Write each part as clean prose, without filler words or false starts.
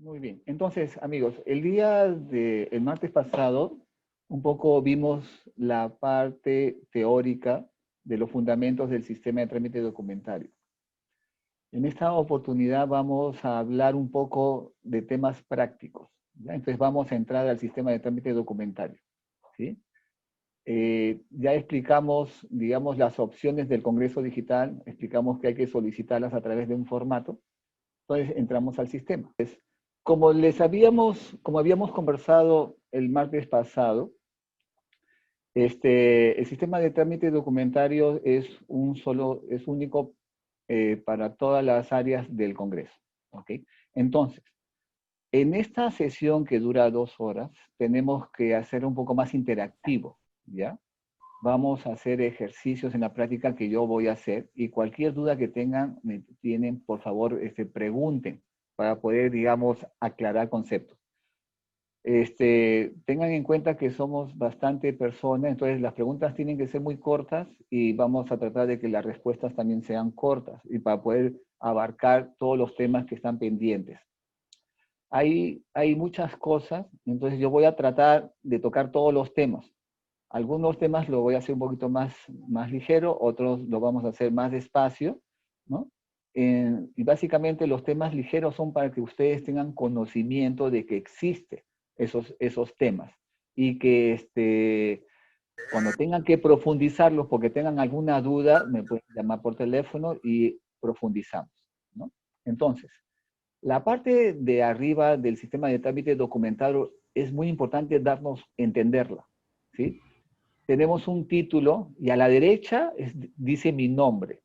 Muy bien. Entonces, amigos, el martes pasado, un poco vimos la parte teórica de los fundamentos del sistema de trámite documentario. En esta oportunidad vamos a hablar un poco de temas prácticos, ¿ya? Entonces vamos a entrar al sistema de trámite documentario, ¿sí? Ya explicamos, digamos, las opciones del Congreso Digital, explicamos que hay que solicitarlas a través de un formato. Entonces entramos al sistema. Como habíamos conversado el martes pasado, el sistema de trámite documentario es único para todas las áreas del Congreso. ¿Ok? Entonces, en esta sesión que dura 2 horas, tenemos que hacer un poco más interactivo, ¿ya? Vamos a hacer ejercicios en la práctica que yo voy a hacer y cualquier duda que tienen, por favor, pregunten para poder, digamos, aclarar conceptos. Tengan en cuenta que somos bastante personas, entonces las preguntas tienen que ser muy cortas y vamos a tratar de que las respuestas también sean cortas y para poder abarcar todos los temas que están pendientes. Hay muchas cosas, entonces yo voy a tratar de tocar todos los temas. Algunos temas lo voy a hacer un poquito más ligero, otros lo vamos a hacer más despacio, ¿no? Y básicamente los temas ligeros son para que ustedes tengan conocimiento de que existen esos temas y que cuando tengan que profundizarlos porque tengan alguna duda, me pueden llamar por teléfono y profundizamos, ¿no? Entonces, la parte de arriba del sistema de trámite documentario es muy importante entenderla, ¿sí? Tenemos un título y a la derecha dice mi nombre.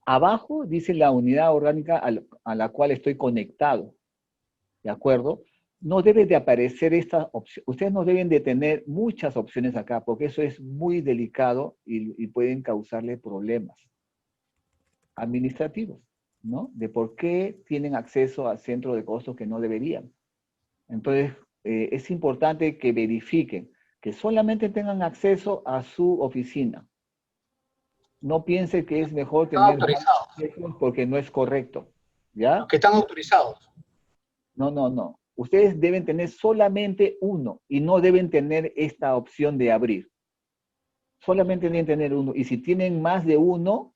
Abajo dice la unidad orgánica a la cual estoy conectado, ¿de acuerdo? No debe de aparecer esta opción. Ustedes no deben de tener muchas opciones acá porque eso es muy delicado y pueden causarle problemas administrativos, ¿no? De por qué tienen acceso al centro de costos que no deberían. Entonces, es importante que verifiquen que solamente tengan acceso a su oficina. No piense que es mejor Están tener varios autorizados. accesos porque no es correcto, ¿ya? Los que están autorizados. No, no, no. Ustedes deben tener solamente uno y no deben tener esta opción de abrir. Solamente deben tener uno. Y si tienen más de uno,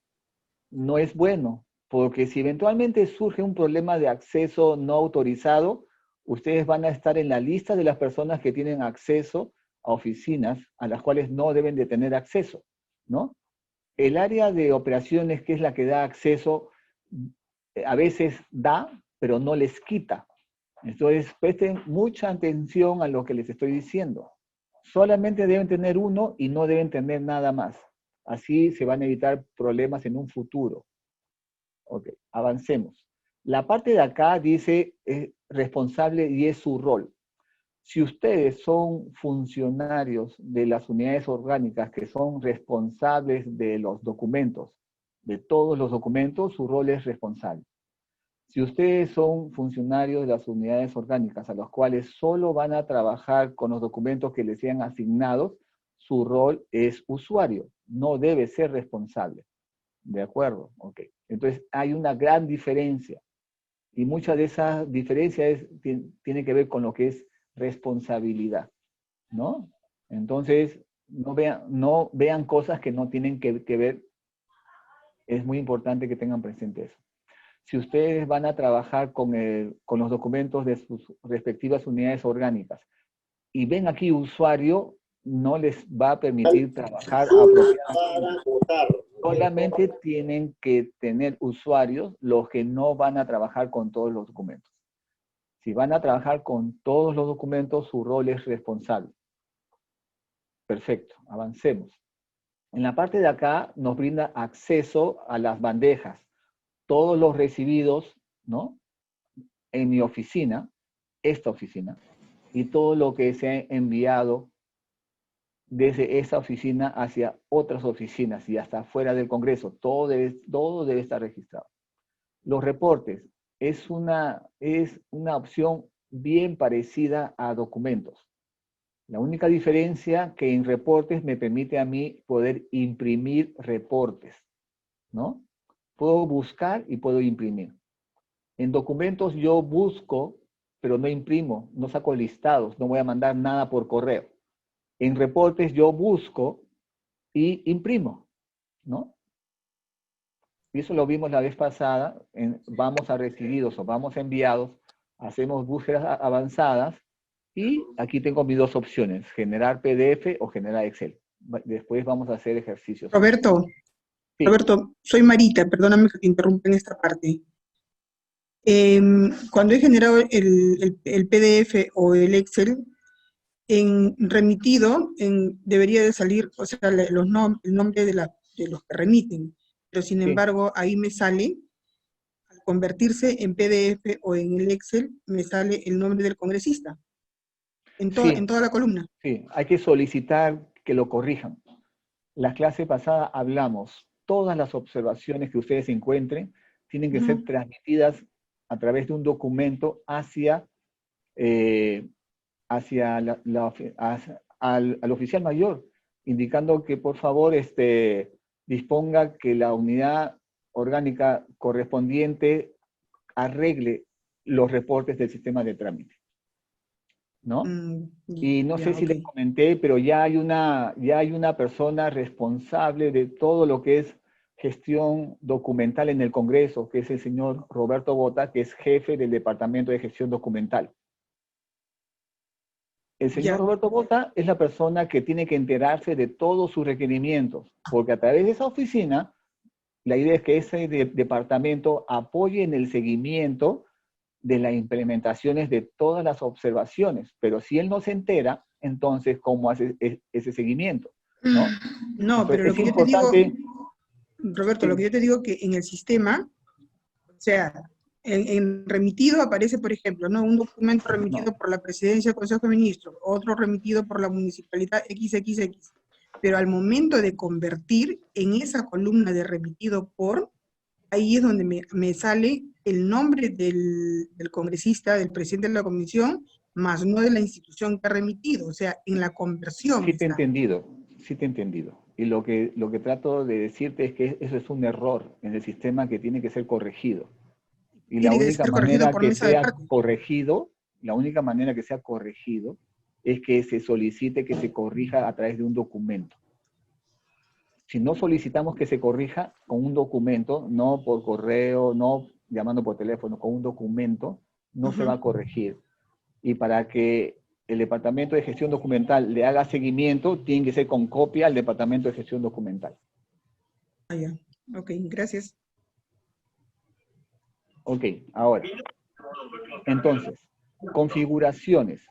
no es bueno, porque si eventualmente surge un problema de acceso no autorizado, ustedes van a estar en la lista de las personas que tienen acceso a oficinas a las cuales no deben de tener acceso, ¿no? El área de operaciones, que es la que da acceso, a veces da, pero no les quita. Entonces, presten mucha atención a lo que les estoy diciendo. Solamente deben tener uno y no deben tener nada más. Así se van a evitar problemas en un futuro. Ok, avancemos. La parte de acá dice responsable y es su rol. Si ustedes son funcionarios de las unidades orgánicas que son responsables de los documentos, de todos los documentos, su rol es responsable. Si ustedes son funcionarios de las unidades orgánicas a los cuales solo van a trabajar con los documentos que les sean asignados, su rol es usuario, no debe ser responsable. ¿De acuerdo? Ok. Entonces hay una gran diferencia y mucha de esa diferencia tiene que ver con lo que es responsabilidad, ¿no? Entonces, no vean cosas que no tienen que ver. Es muy importante que tengan presente eso. Si ustedes van a trabajar con los documentos de sus respectivas unidades orgánicas y ven aquí usuario, no les va a permitir trabajar apropiadamente. Solamente tienen que tener usuarios los que no van a trabajar con todos los documentos. Si van a trabajar con todos los documentos, su rol es responsable. Perfecto, avancemos. En la parte de acá nos brinda acceso a las bandejas. Todos los recibidos, ¿no? En mi oficina, esta oficina, y todo lo que se ha enviado desde esa oficina hacia otras oficinas y hasta fuera del Congreso. Todo debe estar registrado. Los reportes es una opción bien parecida a documentos. La única diferencia que en reportes me permite a mí poder imprimir reportes, ¿no? Puedo buscar y puedo imprimir. En documentos yo busco, pero no imprimo, no saco listados, no voy a mandar nada por correo. En reportes yo busco y imprimo, ¿no? Y eso lo vimos la vez pasada, vamos a recibidos o vamos a enviados, hacemos búsquedas avanzadas y aquí tengo mis dos opciones, generar PDF o generar Excel. Después vamos a hacer ejercicios. Roberto, Sí. Roberto, soy Marita, perdóname que te interrumpa en esta parte. Cuando he generado el PDF o el Excel, en remitido debería de salir, o sea, el nombre de los que remiten, pero sin Sí. embargo ahí me sale, al convertirse en PDF o en el Excel, me sale el nombre del congresista, en Sí, toda la columna. sí, hay que solicitar que lo corrijan. La clase pasada hablamos, todas las observaciones que ustedes encuentren tienen que ser transmitidas a través de un documento hacia al oficial mayor, indicando que por favor disponga que la unidad orgánica correspondiente arregle los reportes del sistema de trámite, ¿no? Y no sé si les comenté, pero ya hay una persona responsable de todo lo que es gestión documental en el Congreso, que es el señor Roberto Bota, que es jefe del Departamento de Gestión Documental. El señor Roberto Bota es la persona que tiene que enterarse de todos sus requerimientos, porque a través de esa oficina, la idea es que ese departamento apoye en el seguimiento de las implementaciones de todas las observaciones, pero si él no se entera, entonces, ¿cómo hace ese seguimiento? ¿No? No, entonces, pero lo es que yo te digo, Roberto, lo que yo te digo que en el sistema, o sea, en remitido aparece, por ejemplo, ¿no? Un documento remitido por la Presidencia del Consejo de Ministros, otro remitido por la Municipalidad XXX, pero al momento de convertir en esa columna de remitido por, ahí es donde me sale el nombre del congresista, del presidente de la comisión, más no de la institución que ha remitido, o sea, en la conversión. Sí te he entendido. Y lo que trato de decirte es que eso es un error en el sistema que tiene que ser corregido. Y la única manera que sea corregido, es que se solicite que se corrija a través de un documento. Si no solicitamos que se corrija con un documento, no por correo, no llamando por teléfono, con un documento, no se va a corregir. Y para que el Departamento de Gestión Documental le haga seguimiento, tiene que ser con copia al Departamento de Gestión Documental. Ah, ya. Ok, gracias. Ok, ahora. Entonces, configuraciones.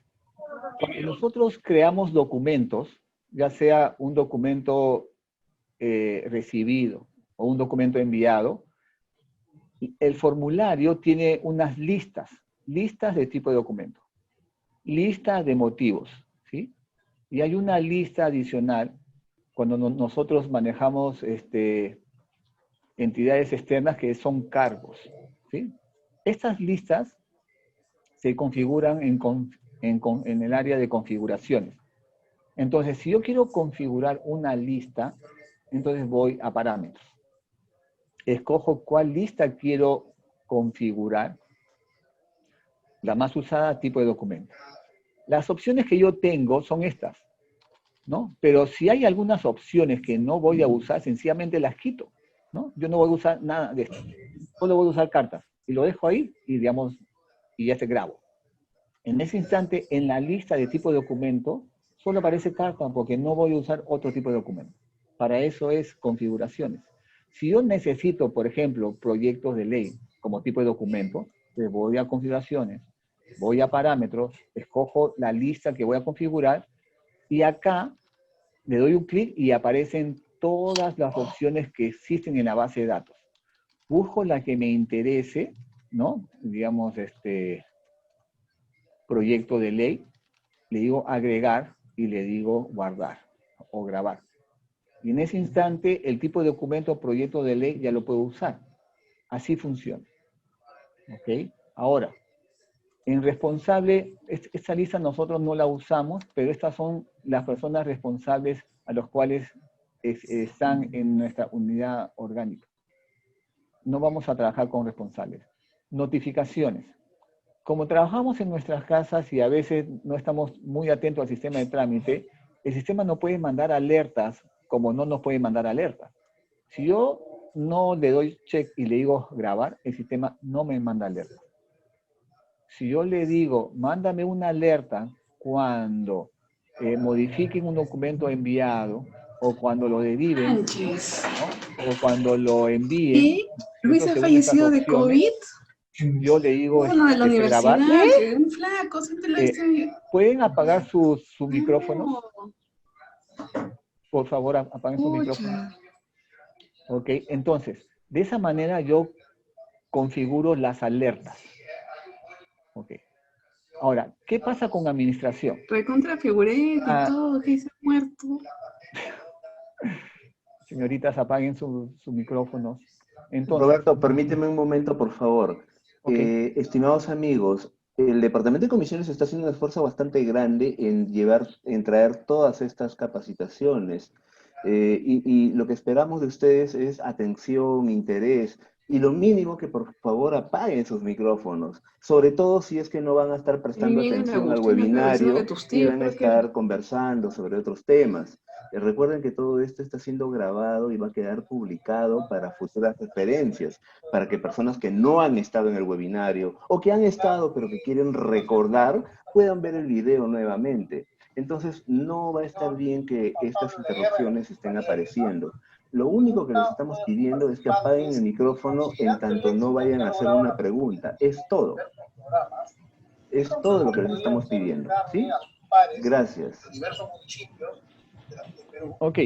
Cuando nosotros creamos documentos, ya sea un documento recibido o un documento enviado, el formulario tiene unas listas de tipo de documento, listas de motivos, ¿sí? Y hay una lista adicional cuando nosotros manejamos entidades externas que son cargos, ¿sí? Estas listas se configuran en el área de configuraciones. Entonces, si yo quiero configurar una lista, entonces voy a parámetros. Escojo cuál lista quiero configurar. La más usada, tipo de documento. Las opciones que yo tengo son estas, ¿no? Pero si hay algunas opciones que no voy a usar, sencillamente las quito, ¿no? Yo no voy a usar nada de esto. Solo voy a usar cartas. Y lo dejo ahí y, digamos, y ya se grabo. En ese instante, en la lista de tipo de documento, solo aparece carta porque no voy a usar otro tipo de documento. Para eso es configuraciones. Si yo necesito, por ejemplo, proyectos de ley como tipo de documento, pues voy a configuraciones, voy a parámetros, escojo la lista que voy a configurar y acá le doy un clic y aparecen todas las opciones que existen en la base de datos. Busco la que me interese, ¿no? Digamos, proyecto de ley, le digo agregar y le digo guardar o grabar. Y en ese instante el tipo de documento o proyecto de ley ya lo puedo usar. Así funciona. ¿Ok? Ahora, en responsable, esta lista nosotros no la usamos, pero estas son las personas responsables a los cuales están en nuestra unidad orgánica. No vamos a trabajar con responsables. Notificaciones. Como trabajamos en nuestras casas y a veces no estamos muy atentos al sistema de trámite, el sistema no puede mandar alertas como no nos puede mandar alertas. Si yo no le doy check y le digo grabar, el sistema no me manda alerta. Si yo le digo, mándame una alerta cuando modifiquen un documento enviado o cuando lo deriven, Manches. ¿no? O cuando lo envíen, ¿Y Luis ha según estas fallecido de opciones, COVID? yo le digo Uno de la grabar. universidad, que un flaco, siempre lo hice. ¿Pueden apagar sus micrófonos? No. Por favor, apaguen sus micrófonos. Ok, entonces, de esa manera yo configuro las alertas. Ok. Ahora, ¿qué pasa con administración? Recontra figurete y todo, que dice muerto. Señoritas, apaguen sus micrófonos. Entonces, Roberto, permíteme un momento, por favor. okay. Estimados amigos, el Departamento de Comisiones está haciendo un esfuerzo bastante grande en traer todas estas capacitaciones. Y lo que esperamos de ustedes es atención, interés, y lo mínimo que por favor apaguen sus micrófonos, sobre todo si es que no van a estar prestando atención al webinario y van a estar conversando sobre otros temas. Recuerden que todo esto está siendo grabado y va a quedar publicado para futuras referencias, para que personas que no han estado en el webinario o que han estado pero que quieren recordar puedan ver el video nuevamente. Entonces, no va a estar bien que estas interrupciones estén apareciendo. Lo único que les estamos pidiendo es que apaguen el micrófono en tanto no vayan a hacer una pregunta. Es todo. Es todo lo que les estamos pidiendo. ¿Sí? Gracias. Ok.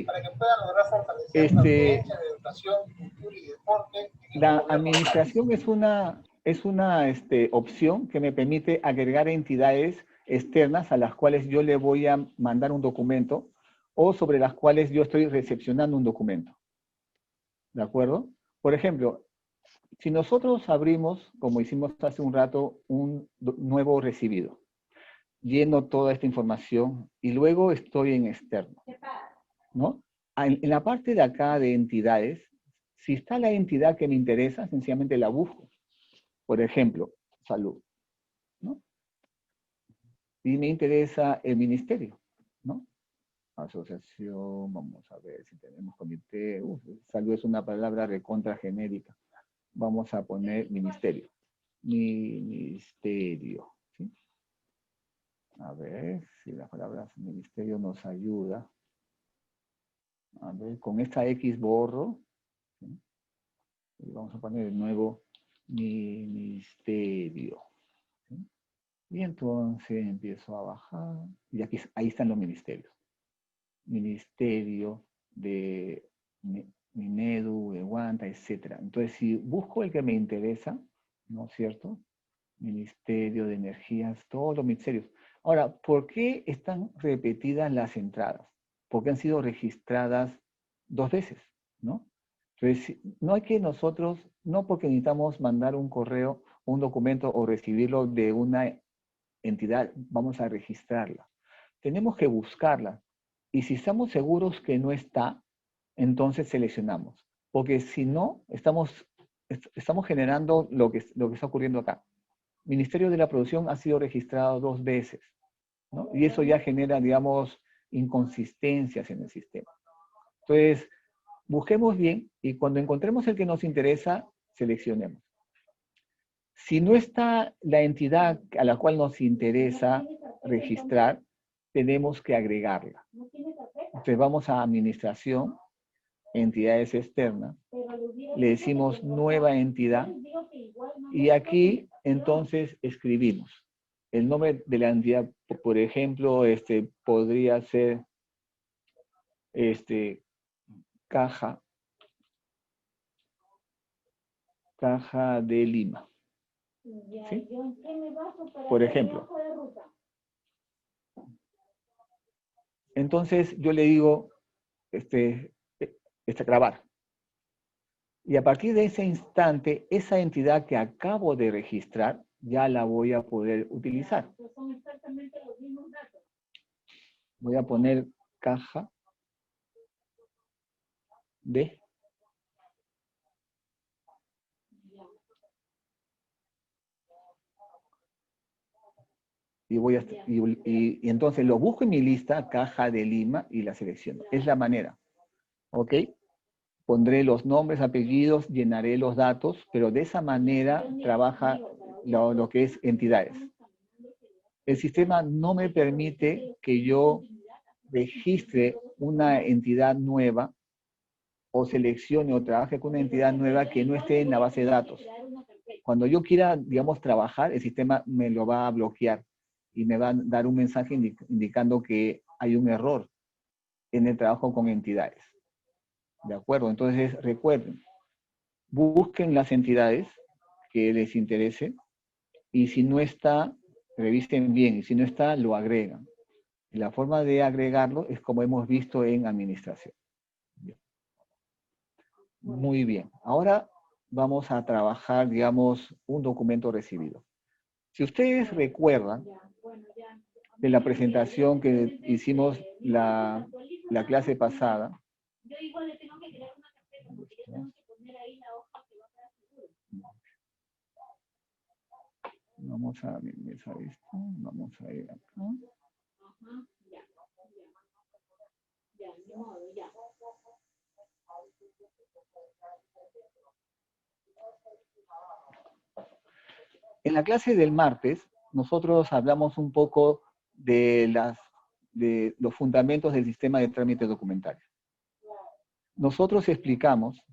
La administración es una opción que me permite agregar entidades externas a las cuales yo le voy a mandar un documento o sobre las cuales yo estoy recepcionando un documento. ¿De acuerdo? Por ejemplo, si nosotros abrimos, como hicimos hace un rato, un nuevo recibido, lleno toda esta información y luego estoy en externo, ¿no? En la parte de acá de entidades, si está la entidad que me interesa, sencillamente la busco. Por ejemplo, salud, ¿no? Y me interesa el ministerio, ¿no? Asociación, vamos a ver si tenemos comité. Salud es una palabra recontra genérica. Vamos a poner ministerio. Ministerio, ¿sí? A ver si las palabras ministerio nos ayuda. A ver, con esta X borro. ¿Sí? Y vamos a poner de nuevo ministerio. ¿Sí? Y entonces empiezo a bajar. Y aquí, ahí están los ministerios. Ministerio de Minedu, de Guanta, etc. Entonces, si busco el que me interesa, ¿no es cierto? Ministerio de Energías, todos los ministerios. Ahora, ¿por qué están repetidas las entradas? Porque han sido registradas 2 veces, ¿no? Entonces, no hay que nosotros, no porque necesitamos mandar un correo, un documento o recibirlo de una entidad, vamos a registrarla. Tenemos que buscarla. Y si estamos seguros que no está, entonces seleccionamos. Porque si no, estamos generando lo que está ocurriendo acá. Ministerio de la Producción ha sido registrado 2 veces, ¿no? Y eso ya genera, digamos, inconsistencias en el sistema. Entonces, busquemos bien y cuando encontremos el que nos interesa, seleccionemos. Si no está la entidad a la cual nos interesa registrar, tenemos que agregarla. Entonces vamos a Administración, Entidades Externas, le decimos Nueva Entidad y aquí entonces escribimos el nombre de la entidad. Por ejemplo, podría ser Caja de Lima. ¿Sí? Por ejemplo. Entonces yo le digo, grabar. Y a partir de ese instante, esa entidad que acabo de registrar, ya la voy a poder utilizar. Son exactamente los mismos datos. Voy a poner caja de y entonces lo busco en mi lista, Caja de Lima, y la selecciono. Es la manera. ¿Ok? Pondré los nombres, apellidos, llenaré los datos, pero de esa manera trabaja lo que es entidades. El sistema no me permite que yo registre una entidad nueva o seleccione o trabaje con una entidad nueva que no esté en la base de datos. Cuando yo quiera, digamos, trabajar, el sistema me lo va a bloquear y me va a dar un mensaje indicando que hay un error en el trabajo con entidades. ¿De acuerdo? Entonces, recuerden, busquen las entidades que les interese y si no está, revisen bien y si no está, lo agregan. Y la forma de agregarlo es como hemos visto en administración. Muy bien. Ahora vamos a trabajar, digamos, un documento recibido. Si ustedes recuerdan de la presentación que hicimos la clase pasada, vamos a minimizar esto, vamos a ir acá. En la clase del martes, nosotros hablamos un poco de los fundamentos del sistema de trámite documentario. Nosotros explicamos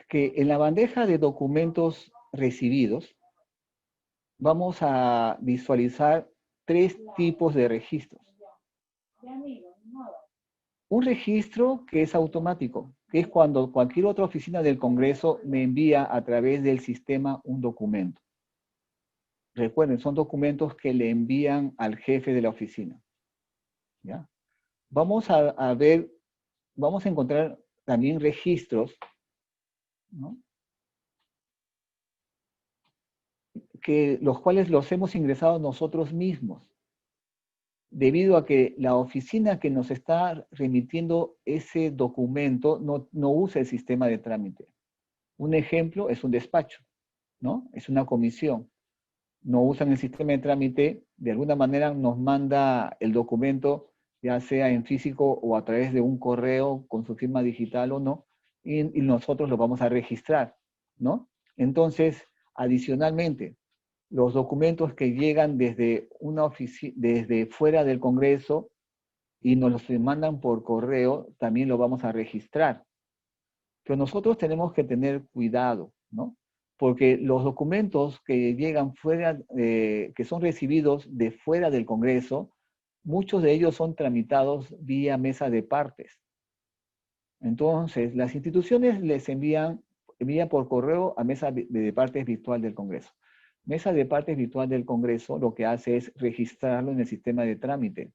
que en la bandeja de documentos recibidos vamos a visualizar 3 tipos de registros. Un registro que es automático, que es cuando cualquier otra oficina del Congreso me envía a través del sistema un documento. Recuerden, son documentos que le envían al jefe de la oficina. ¿Ya? Vamos a ver, vamos a encontrar también registros, ¿no? Los cuales los hemos ingresado nosotros mismos, debido a que la oficina que nos está remitiendo ese documento no usa el sistema de trámite. Un ejemplo es un despacho, ¿no? Es una comisión. No usan el sistema de trámite, de alguna manera nos manda el documento, ya sea en físico o a través de un correo con su firma digital o no, y nosotros lo vamos a registrar, ¿no? Entonces, adicionalmente, los documentos que llegan desde desde fuera del Congreso y nos los mandan por correo, también lo vamos a registrar. Pero nosotros tenemos que tener cuidado, ¿no? Porque los documentos que llegan fuera, que son recibidos de fuera del Congreso, muchos de ellos son tramitados vía mesa de partes. Entonces, las instituciones les envían por correo a mesa de partes virtual del Congreso. Mesa de partes virtual del Congreso lo que hace es registrarlo en el sistema de trámite,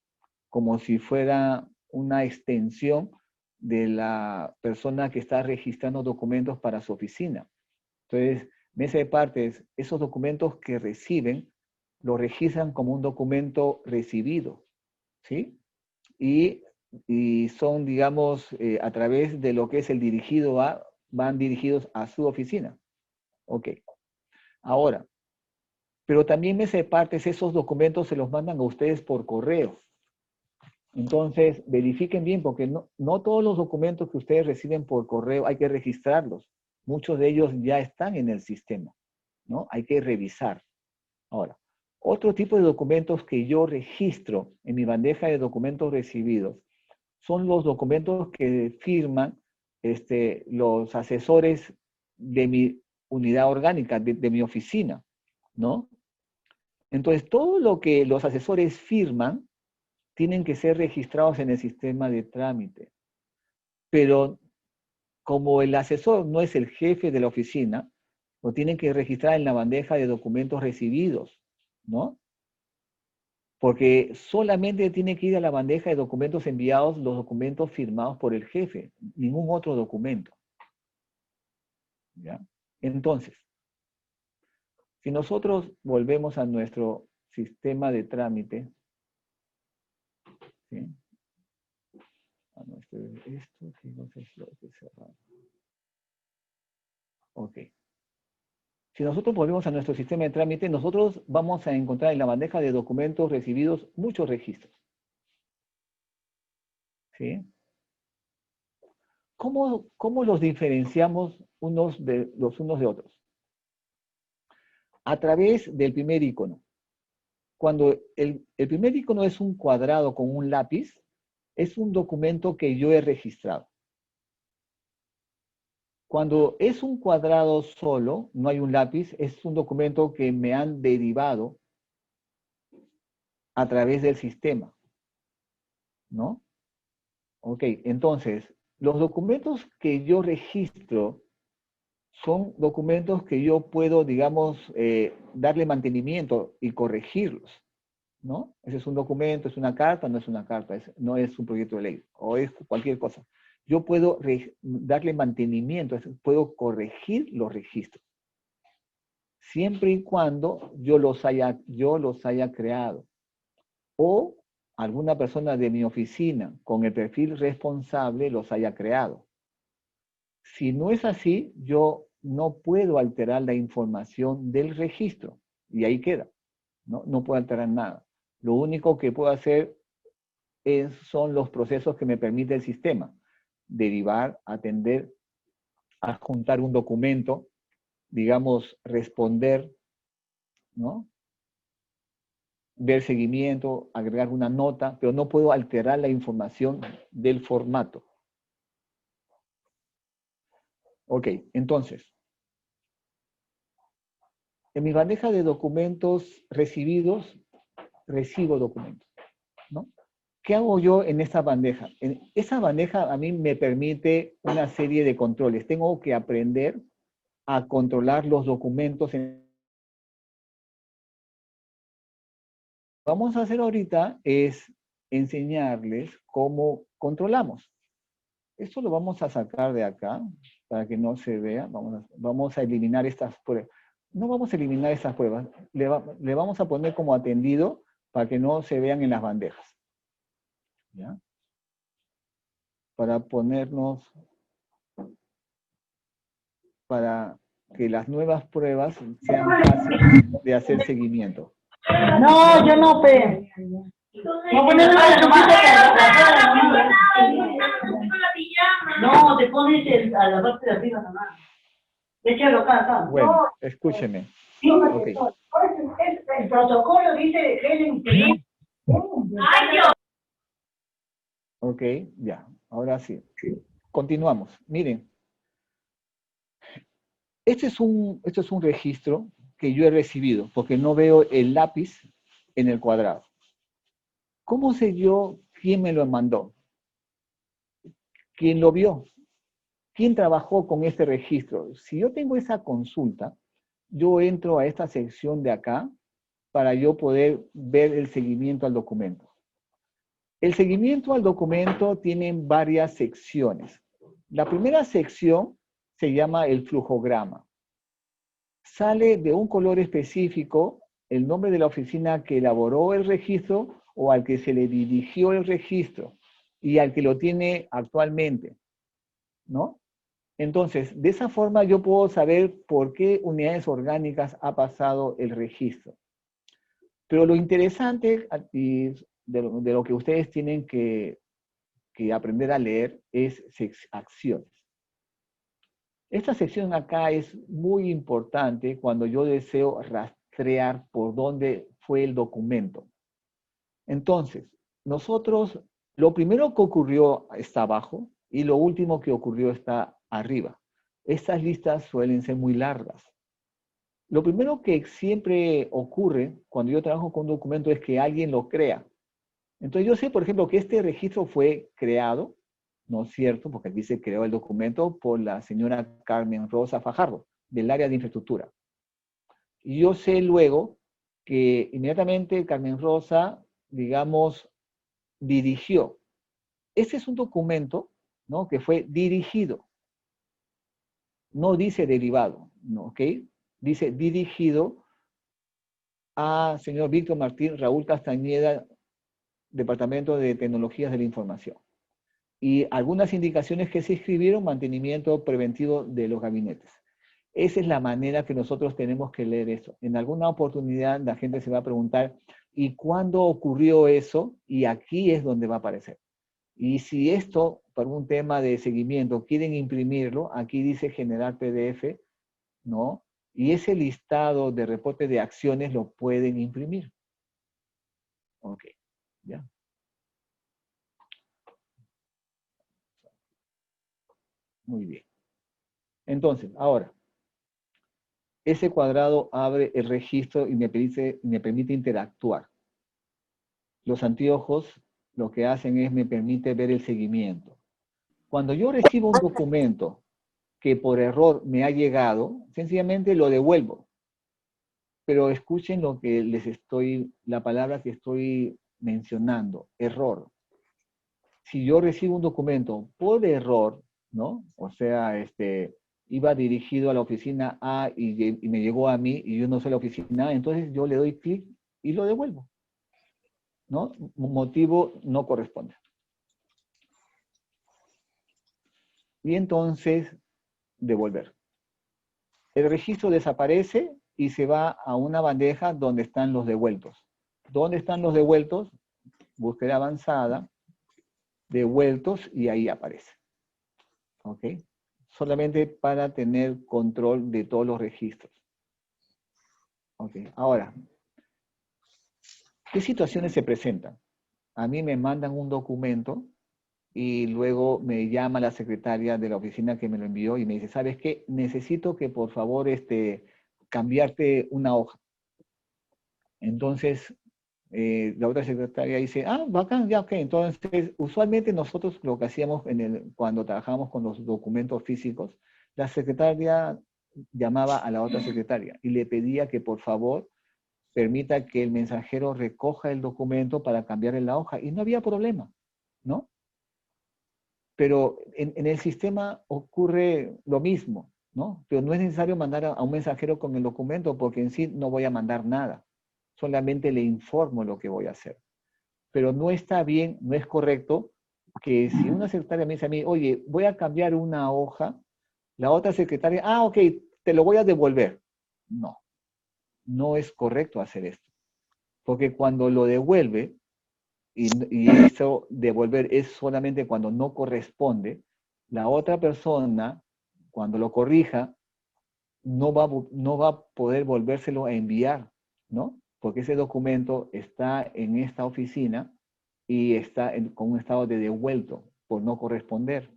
como si fuera una extensión de la persona que está registrando documentos para su oficina. Entonces, mesa de partes, esos documentos que reciben, lo registran como un documento recibido, ¿sí? Y son, digamos, a través de lo que es el dirigido a, van dirigidos a su oficina. Ok. Ahora, pero también mesa de partes, esos documentos se los mandan a ustedes por correo. Entonces, verifiquen bien, porque no todos los documentos que ustedes reciben por correo hay que registrarlos. Muchos de ellos ya están en el sistema, ¿no? Hay que revisar. Ahora, otro tipo de documentos que yo registro en mi bandeja de documentos recibidos son los documentos que firman los asesores de mi unidad orgánica, de mi oficina, ¿no? Entonces, todo lo que los asesores firman tienen que ser registrados en el sistema de trámite. Pero como el asesor no es el jefe de la oficina, lo tienen que registrar en la bandeja de documentos recibidos, ¿no? Porque solamente tiene que ir a la bandeja de documentos enviados los documentos firmados por el jefe, ningún otro documento. ¿Ya? Entonces, si nosotros volvemos a nuestro sistema de trámite, ¿sí? A nuestro, esto, sí, no sé si lo he cerrado. Ok. Si nosotros volvemos a nuestro sistema de trámite, nosotros vamos a encontrar en la bandeja de documentos recibidos muchos registros. ¿Sí? ¿Cómo los diferenciamos los unos de otros? A través del primer icono. Cuando el primer icono es un cuadrado con un lápiz, es un documento que yo he registrado. Cuando es un cuadrado solo, no hay un lápiz, es un documento que me han derivado a través del sistema, ¿no? Ok, entonces, los documentos que yo registro son documentos que yo puedo, digamos, darle mantenimiento y corregirlos, ¿no? Ese es un documento, es una carta, no es una carta, no es un proyecto de ley, o es cualquier cosa. Yo puedo darle mantenimiento, puedo corregir los registros, siempre y cuando yo los haya creado, o alguna persona de mi oficina con el perfil responsable los haya creado. Si no es así, yo no puedo alterar la información del registro, y ahí queda, ¿no? No puedo alterar nada. Lo único que puedo hacer son los procesos que me permite el sistema. Derivar, atender, adjuntar un documento, digamos, responder, ¿no? Ver seguimiento, agregar una nota, pero no puedo alterar la información del formato. Ok, entonces, en mi bandeja de documentos recibidos, recibo documentos, ¿no? ¿Qué hago yo en esa bandeja? En esa bandeja a mí me permite una serie de controles. Tengo que aprender a controlar los documentos. Lo que vamos a hacer ahorita es enseñarles cómo controlamos. Esto lo vamos a sacar de acá para que no se vea. Vamos a eliminar estas pruebas. No vamos a eliminar estas pruebas. Le vamos a poner como atendido para que no se vean en las bandejas. ¿Ya? Para que las nuevas pruebas sean fáciles de hacer seguimiento. No, yo no, pe. No pones una No, te pones a la parte de arriba nomás. Échalo acá. Bueno, escúcheme. Okay. El protocolo dice Helen. Ok, ya, ahora sí. Continuamos. Miren, este es un registro que yo he recibido, porque no veo el lápiz en el cuadrado. ¿Cómo sé yo quién me lo mandó? ¿Quién lo vio? ¿Quién trabajó con este registro? Si yo tengo esa consulta, yo entro a esta sección de acá para yo poder ver el seguimiento al documento. El seguimiento al documento tiene varias secciones. La primera sección se llama el flujograma. Sale de un color específico el nombre de la oficina que elaboró el registro o al que se le dirigió el registro y al que lo tiene actualmente, ¿no? Entonces, de esa forma yo puedo saber por qué unidades orgánicas ha pasado el registro. Pero lo interesante de lo que ustedes tienen que aprender a leer es acciones. Esta sección acá es muy importante cuando yo deseo rastrear por dónde fue el documento. Entonces, nosotros, lo primero que ocurrió está abajo y lo último que ocurrió está arriba. Estas listas suelen ser muy largas. Lo primero que siempre ocurre cuando yo trabajo con un documento es que alguien lo crea. Entonces yo sé, por ejemplo, que este registro fue creado, ¿no es cierto? Porque aquí se creó el documento por la señora Carmen Rosa Fajardo, del área de infraestructura. Y yo sé luego que inmediatamente Carmen Rosa, digamos, dirigió. Ese es un documento, ¿no? Que fue dirigido. No dice derivado, ¿no? ¿Ok? Dice dirigido a señor Víctor Martín Raúl Castañeda, Departamento de Tecnologías de la Información. Y algunas indicaciones que se escribieron, mantenimiento preventivo de los gabinetes. Esa es la manera que nosotros tenemos que leer eso. En alguna oportunidad la gente se va a preguntar, ¿y cuándo ocurrió eso? Y aquí es donde va a aparecer. Y si esto, por un tema de seguimiento, quieren imprimirlo, aquí dice generar PDF, ¿no? Y ese listado de reportes de acciones lo pueden imprimir. Ok, ya. Muy bien. Entonces, ahora, ese cuadrado abre el registro y me permite interactuar. Los anteojos lo que hacen es me permite ver el seguimiento. Cuando yo recibo un documento que por error me ha llegado, sencillamente lo devuelvo. Pero escuchen lo que la palabra que estoy mencionando, error. Si yo recibo un documento por error, ¿no? O sea, iba dirigido a la oficina A y me llegó a mí y yo no soy la oficina A, entonces yo le doy clic y lo devuelvo, ¿no? Motivo no corresponde. Y entonces, devolver. El registro desaparece y se va a una bandeja donde están los devueltos. ¿Dónde están los devueltos? Búsqueda avanzada, devueltos, y ahí aparece. ¿Ok? Solamente para tener control de todos los registros. ¿Ok? Ahora, ¿qué situaciones se presentan? A mí me mandan un documento y luego me llama la secretaria de la oficina que me lo envió y me dice, ¿sabes qué? Necesito que por favor cambiarte una hoja. Entonces, la otra secretaria dice, ah, bacán, ya, ok. Entonces, usualmente nosotros lo que hacíamos cuando trabajamos con los documentos físicos, la secretaria llamaba a la otra secretaria y le pedía que por favor permita que el mensajero recoja el documento para cambiarle la hoja. Y no había problema, ¿no? Pero en el sistema ocurre lo mismo, ¿no? Pero no es necesario mandar a un mensajero con el documento porque en sí no voy a mandar nada. Solamente le informo lo que voy a hacer. Pero no está bien, no es correcto que si una secretaria me dice a mí, oye, voy a cambiar una hoja, la otra secretaria, ah, ok, te lo voy a devolver. No, no es correcto hacer esto. Porque cuando lo devuelve, y eso devolver es solamente cuando no corresponde, la otra persona, cuando lo corrija, no va a poder volvérselo a enviar, ¿no? Porque ese documento está en esta oficina y está con un estado de devuelto por no corresponder,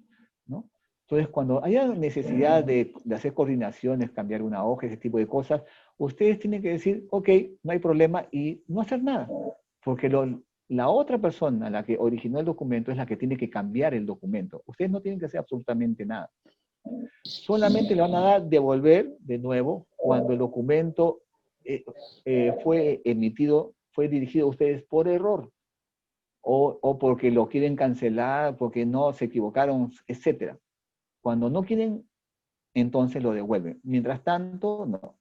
¿no? Entonces, cuando haya necesidad de hacer coordinaciones, cambiar una hoja, ese tipo de cosas, ustedes tienen que decir, ok, no hay problema y no hacer nada, porque la otra persona, la que originó el documento, es la que tiene que cambiar el documento. Ustedes no tienen que hacer absolutamente nada. Solamente le van a dar devolver de nuevo cuando el documento fue emitido, fue dirigido a ustedes por error o porque lo quieren cancelar, porque no se equivocaron, etc. Cuando no quieren, entonces lo devuelven. Mientras tanto, no.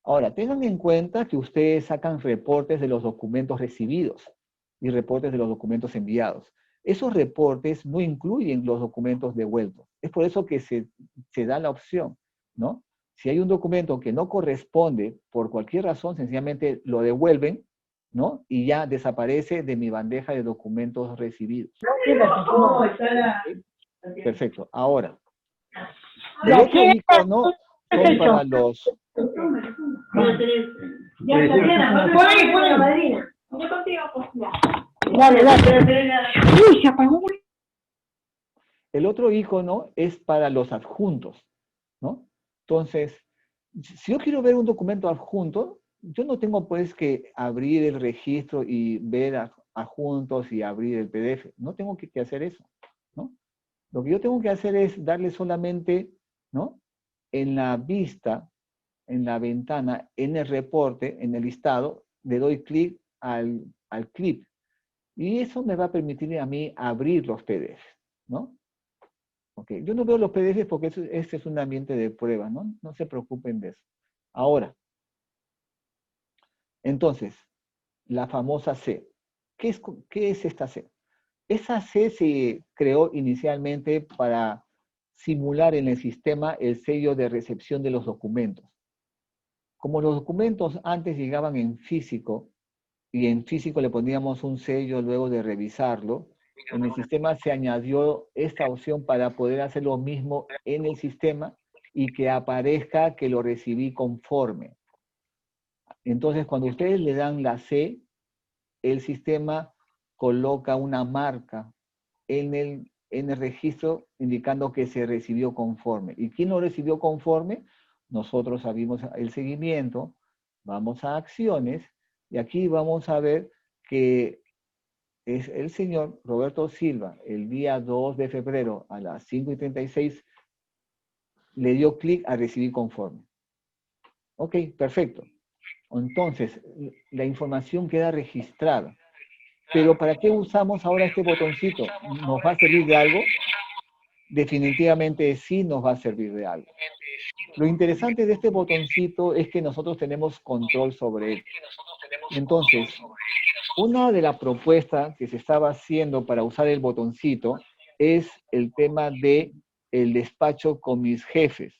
Ahora, tengan en cuenta que ustedes sacan reportes de los documentos recibidos y reportes de los documentos enviados. Esos reportes no incluyen los documentos devueltos. Es por eso que se da la opción, ¿no? Si hay un documento que no corresponde por cualquier razón, sencillamente lo devuelven, ¿no? Y ya desaparece de mi bandeja de documentos recibidos. ¿Okay? Perfecto. Ahora, el otro icono son para los... Uy, se apagó. El otro icono es para los adjuntos, ¿no? Entonces, si yo quiero ver un documento adjunto, yo no tengo pues que abrir el registro y ver adjuntos y abrir el PDF. No tengo que hacer eso, ¿no? Lo que yo tengo que hacer es darle solamente, ¿no? En la vista, en la ventana, en el reporte, en el listado, le doy clic al clip. Y eso me va a permitir a mí abrir los PDFs, ¿no? Okay. Yo no veo los PDFs porque este es un ambiente de prueba, ¿no? No se preocupen de eso. Ahora, entonces, la famosa C. ¿Qué es esta C? Esa C se creó inicialmente para simular en el sistema el sello de recepción de los documentos. Como los documentos antes llegaban en físico, y en físico le poníamos un sello luego de revisarlo, en el sistema se añadió esta opción para poder hacer lo mismo en el sistema y que aparezca que lo recibí conforme. Entonces, cuando ustedes le dan la C, el sistema coloca una marca en el registro indicando que se recibió conforme. ¿Y quién lo recibió conforme? Nosotros abrimos el seguimiento, vamos a acciones, y aquí vamos a ver que es el señor Roberto Silva, el día 2 de febrero a las 5:36, le dio clic a recibir conforme. Ok, perfecto. Entonces, la información queda registrada. Pero ¿para qué usamos ahora este botoncito? ¿Nos va a servir de algo? Definitivamente sí nos va a servir de algo. Lo interesante de este botoncito es que nosotros tenemos control sobre él. Entonces, una de las propuestas que se estaba haciendo para usar el botoncito es el tema de el despacho con mis jefes,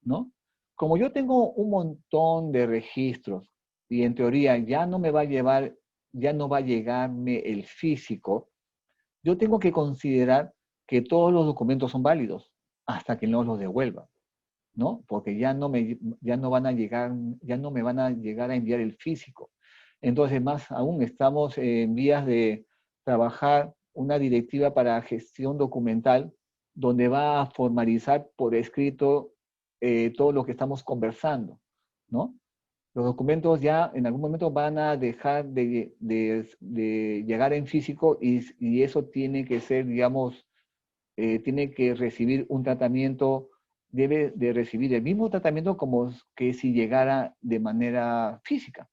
¿no? Como yo tengo un montón de registros y en teoría ya no me va a llevar, ya no va a llegarme el físico, yo tengo que considerar que todos los documentos son válidos hasta que no los devuelva, ¿no? Porque ya no me van a llegar, ya no me van a llegar a enviar el físico. Entonces, más aún, estamos en vías de trabajar una directiva para gestión documental donde va a formalizar por escrito todo lo que estamos conversando, ¿no? Los documentos ya en algún momento van a dejar de llegar en físico y eso tiene que ser, digamos, tiene que recibir un tratamiento, debe de recibir el mismo tratamiento como que si llegara de manera física,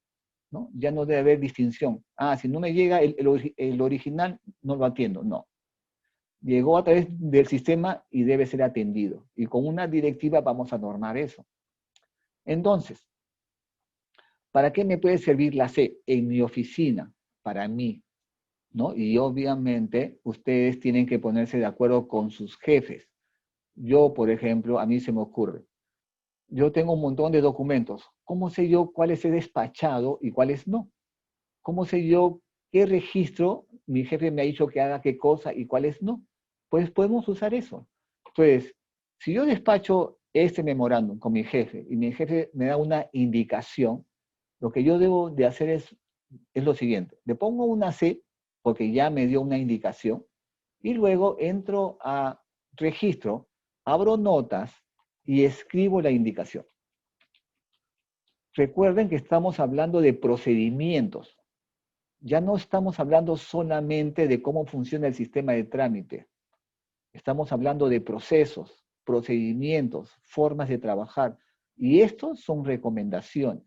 ¿no? Ya no debe haber distinción. Ah, si no me llega el original, no lo atiendo. No. Llegó a través del sistema y debe ser atendido. Y con una directiva vamos a normar eso. Entonces, ¿para qué me puede servir la C? En mi oficina, para mí, ¿no? Y obviamente ustedes tienen que ponerse de acuerdo con sus jefes. Yo, por ejemplo, a mí se me ocurre, yo tengo un montón de documentos. ¿Cómo sé yo cuáles he despachado y cuáles no? ¿Cómo sé yo qué registro mi jefe me ha dicho que haga qué cosa y cuáles no? Pues podemos usar eso. Entonces, si yo despacho este memorándum con mi jefe y mi jefe me da una indicación, lo que yo debo de hacer es lo siguiente. Le pongo una C porque ya me dio una indicación y luego entro a registro, abro notas y escribo la indicación. Recuerden que estamos hablando de procedimientos. Ya no estamos hablando solamente de cómo funciona el sistema de trámite. Estamos hablando de procesos, procedimientos, formas de trabajar. Y estos son recomendaciones.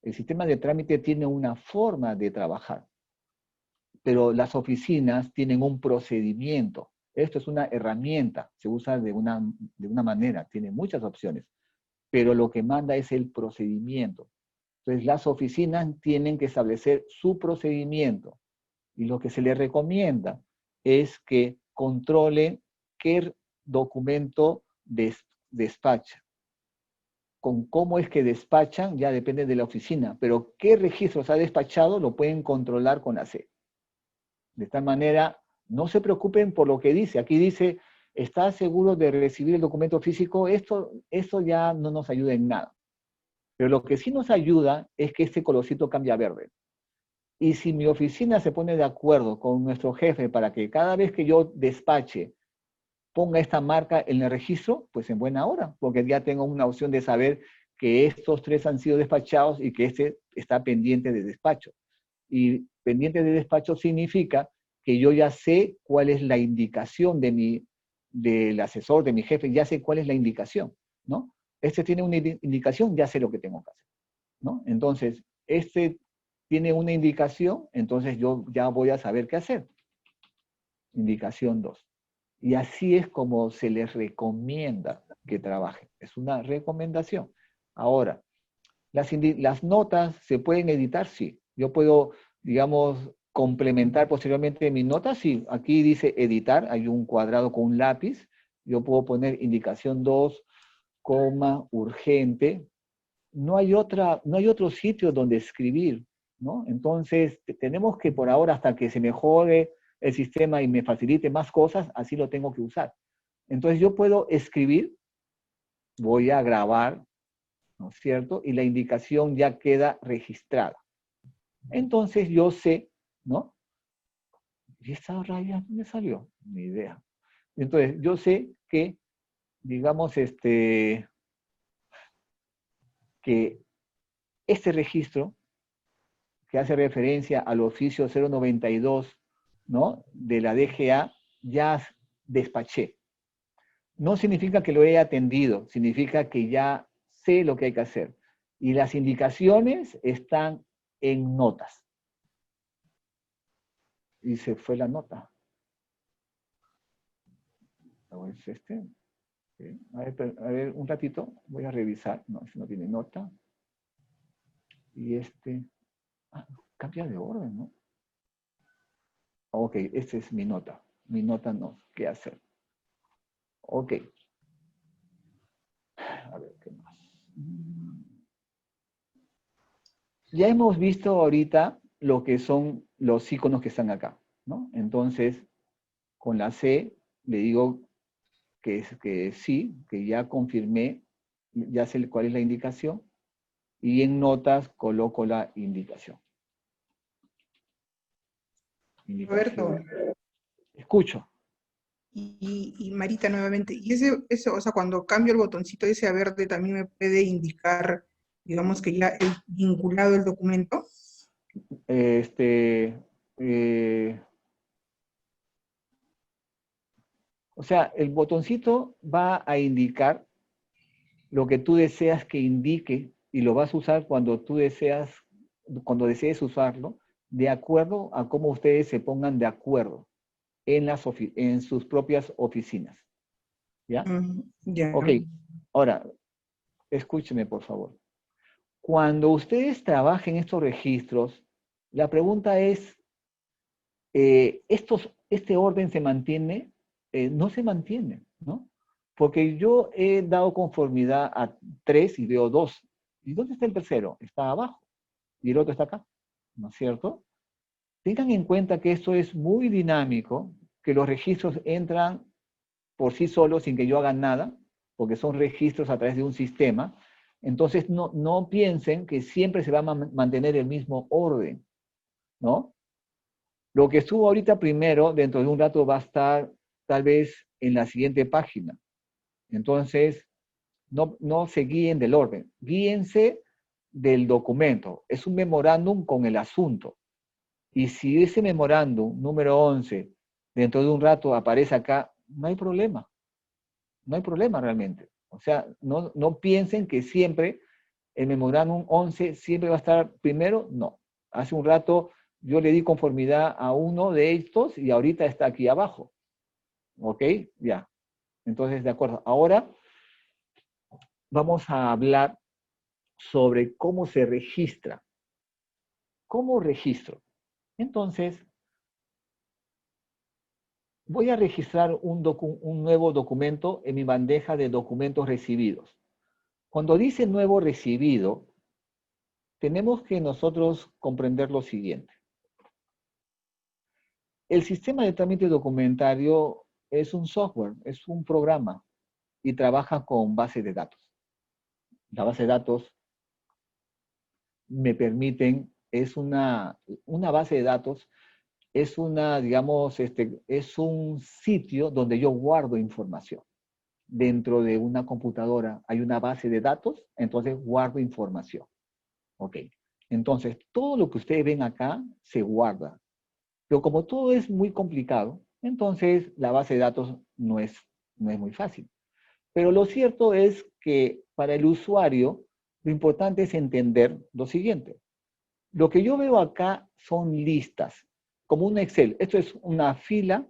El sistema de trámite tiene una forma de trabajar, pero las oficinas tienen un procedimiento. Esto es una herramienta, se usa de una manera, tiene muchas opciones, pero lo que manda es el procedimiento. Entonces, las oficinas tienen que establecer su procedimiento y lo que se les recomienda es que controlen qué documento despacha. Con cómo es que despachan ya depende de la oficina, pero qué registros ha despachado lo pueden controlar con la C. De esta manera, no se preocupen por lo que dice. Aquí dice, ¿estás seguro de recibir el documento físico? Esto ya no nos ayuda en nada. Pero lo que sí nos ayuda es que este colorcito cambia a verde. Y si mi oficina se pone de acuerdo con nuestro jefe para que cada vez que yo despache ponga esta marca en el registro, pues en buena hora, porque ya tengo una opción de saber que estos 3 han sido despachados y que este está pendiente de despacho. Y pendiente de despacho significa que yo ya sé cuál es la indicación del asesor, de mi jefe, ya sé cuál es la indicación, ¿no? Este tiene una indicación, ya sé lo que tengo que hacer, ¿no? Entonces, este tiene una indicación, entonces yo ya voy a saber qué hacer. Indicación 2. Y así es como se les recomienda que trabajen. Es una recomendación. Ahora, las notas se pueden editar, sí. Yo puedo, digamos, complementar posteriormente mis notas, sí. Aquí dice editar, hay un cuadrado con un lápiz, Yo puedo poner indicación 2, urgente. No hay otro sitio donde escribir, ¿no? Entonces, tenemos que por ahora, hasta que se mejore el sistema y me facilite más cosas, así lo tengo que usar. Entonces, yo puedo escribir, voy a grabar, ¿no es cierto? Y la indicación ya queda registrada. Entonces, yo sé, ¿no? ¿Y esta raya dónde salió? Ni idea. Entonces, yo sé que, digamos, que este registro, que hace referencia al oficio 092, ¿no? De la DGA, ya despaché. No significa que lo haya atendido, significa que ya sé lo que hay que hacer. Y las indicaciones están en notas. Y se fue la nota. ¿O es este? Sí. A ver, un ratito, voy a revisar. No, ese no tiene nota. Y cambia de orden, ¿no? Ok, esta es mi nota. Mi nota no, ¿qué hacer? Ok. A ver, ¿qué más? Ya hemos visto ahorita lo que son los iconos que están acá, ¿no? Entonces, con la C le digo que sí, que ya confirmé, ya sé cuál es la indicación, y en notas coloco la indicación. Roberto. Escucho. Y Marita nuevamente, y eso, o sea, cuando cambio el botoncito ese a verde también me puede indicar, digamos que ya he vinculado el documento. O sea, el botoncito va a indicar lo que tú deseas que indique y lo vas a usar cuando desees usarlo, de acuerdo a cómo ustedes se pongan de acuerdo en sus propias oficinas. ¿Ya? Ya. Ok, ahora, escúcheme por favor. Cuando ustedes trabajen estos registros, la pregunta es, ¿este orden se mantiene? No se mantiene, ¿no? Porque yo he dado conformidad a 3 y veo 2. ¿Y dónde está el tercero? Está abajo. Y el otro está acá, ¿no es cierto? Tengan en cuenta que esto es muy dinámico, que los registros entran por sí solos sin que yo haga nada, porque son registros a través de un sistema. Entonces, no piensen que siempre se va a mantener el mismo orden, ¿no? Lo que estuvo ahorita primero, dentro de un rato va a estar tal vez en la siguiente página. Entonces, no se guíen del orden, guíense del documento. Es un memorándum con el asunto. Y si ese memorándum número 11 dentro de un rato aparece acá, no hay problema. No hay problema realmente. O sea, no piensen que siempre el memorándum 11 siempre va a estar primero. No. Hace un rato yo le di conformidad a uno de estos y ahorita está aquí abajo. ¿Ok? Ya. Entonces, de acuerdo. Ahora vamos a hablar sobre cómo se registra. ¿Cómo registro? Entonces, voy a registrar un nuevo documento en mi bandeja de documentos recibidos. Cuando dice nuevo recibido, tenemos que nosotros comprender lo siguiente. El sistema de trámite documentario es un software, es un programa y trabaja con base de datos. La base de datos me permiten, es una base de datos, es digamos, es un sitio donde yo guardo información. Dentro de una computadora hay una base de datos, entonces guardo información. Ok. Entonces, todo lo que ustedes ven acá se guarda. Pero como todo es muy complicado, entonces la base de datos no es muy fácil. Pero lo cierto es que para el usuario, lo importante es entender lo siguiente. Lo que yo veo acá son listas, como un Excel. Esto es una fila,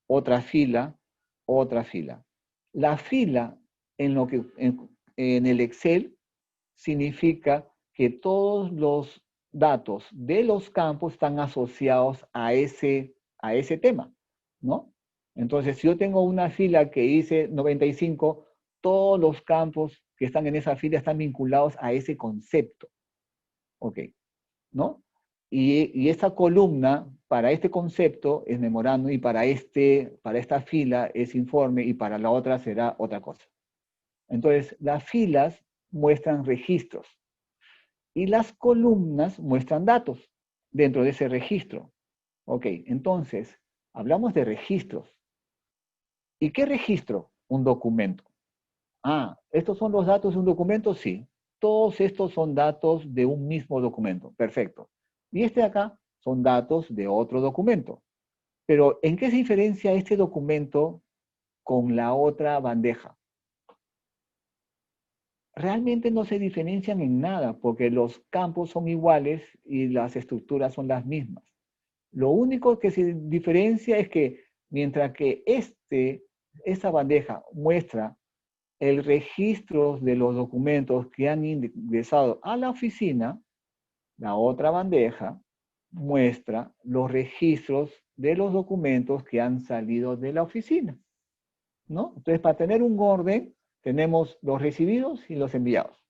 otra fila, otra fila. La fila en el Excel significa que todos los datos de los campos están asociados a ese tema, ¿no? Entonces, si yo tengo una fila que dice 95, todos los campos que están en esa fila están vinculados a ese concepto. ¿Ok? ¿No? Y esta columna para este concepto es memorándum y para esta fila es informe y para la otra será otra cosa. Entonces, las filas muestran registros y las columnas muestran datos dentro de ese registro. Ok, entonces, hablamos de registros. ¿Y qué registro? Un documento. Ah, ¿estos son los datos de un documento? Sí. Todos estos son datos de un mismo documento. Perfecto. Y este de acá son datos de otro documento. Pero, ¿en qué se diferencia este documento con la otra bandeja? Realmente no se diferencian en nada, porque los campos son iguales y las estructuras son las mismas. Lo único que se diferencia es que mientras que esta bandeja muestra el registro de los documentos que han ingresado a la oficina, la otra bandeja muestra los registros de los documentos que han salido de la oficina, ¿no? Entonces, para tener un orden, tenemos los recibidos y los enviados.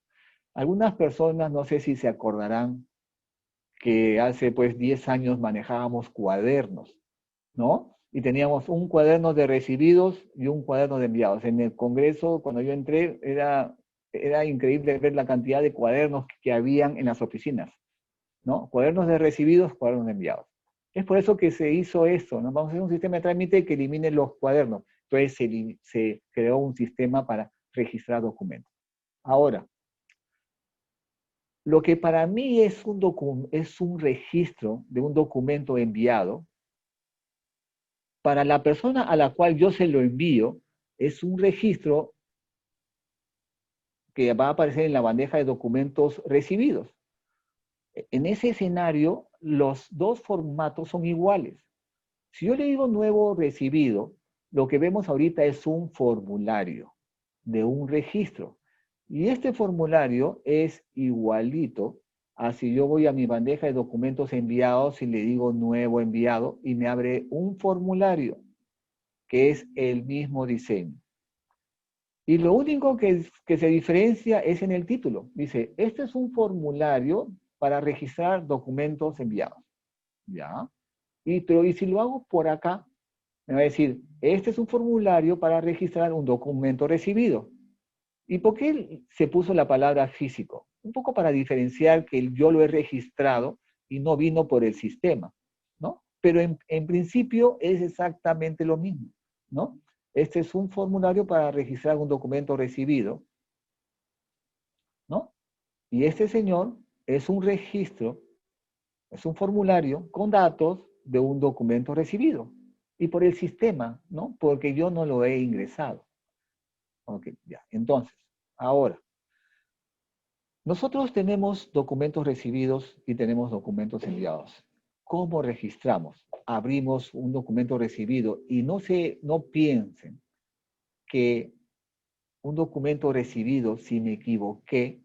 Algunas personas, no sé si se acordarán, que hace pues 10 años manejábamos cuadernos, ¿no? Y teníamos un cuaderno de recibidos y un cuaderno de enviados. En el Congreso, cuando yo entré, era increíble ver la cantidad de cuadernos que habían en las oficinas, ¿no? Cuadernos de recibidos, cuadernos de enviados. Es por eso que se hizo esto, ¿no? Vamos a hacer un sistema de trámite que elimine los cuadernos. Entonces se creó un sistema para registrar documentos. Ahora, lo que para mí es un registro de un documento enviado, para la persona a la cual yo se lo envío, es un registro que va a aparecer en la bandeja de documentos recibidos. En ese escenario, los dos formatos son iguales. Si yo le digo nuevo recibido, lo que vemos ahorita es un formulario de un registro. Y este formulario es igualito a si yo voy a mi bandeja de documentos enviados y le digo nuevo enviado y me abre un formulario que es el mismo diseño. Y lo único que se diferencia es en el título. Dice, este es un formulario para registrar documentos enviados. ¿Ya? Pero si lo hago por acá, me va a decir, este es un formulario para registrar un documento recibido. ¿Y por qué se puso la palabra físico? Un poco para diferenciar que yo lo he registrado y no vino por el sistema, ¿no? Pero en principio es exactamente lo mismo, ¿no? Este es un formulario para registrar un documento recibido, ¿no? Y este señor es un registro, es un formulario con datos de un documento recibido. Y por el sistema, ¿no? Porque yo no lo he ingresado. Ok, ya. Entonces, ahora, nosotros tenemos documentos recibidos y tenemos documentos enviados. ¿Cómo registramos? Abrimos un documento recibido y no piensen que un documento recibido, si me equivoqué,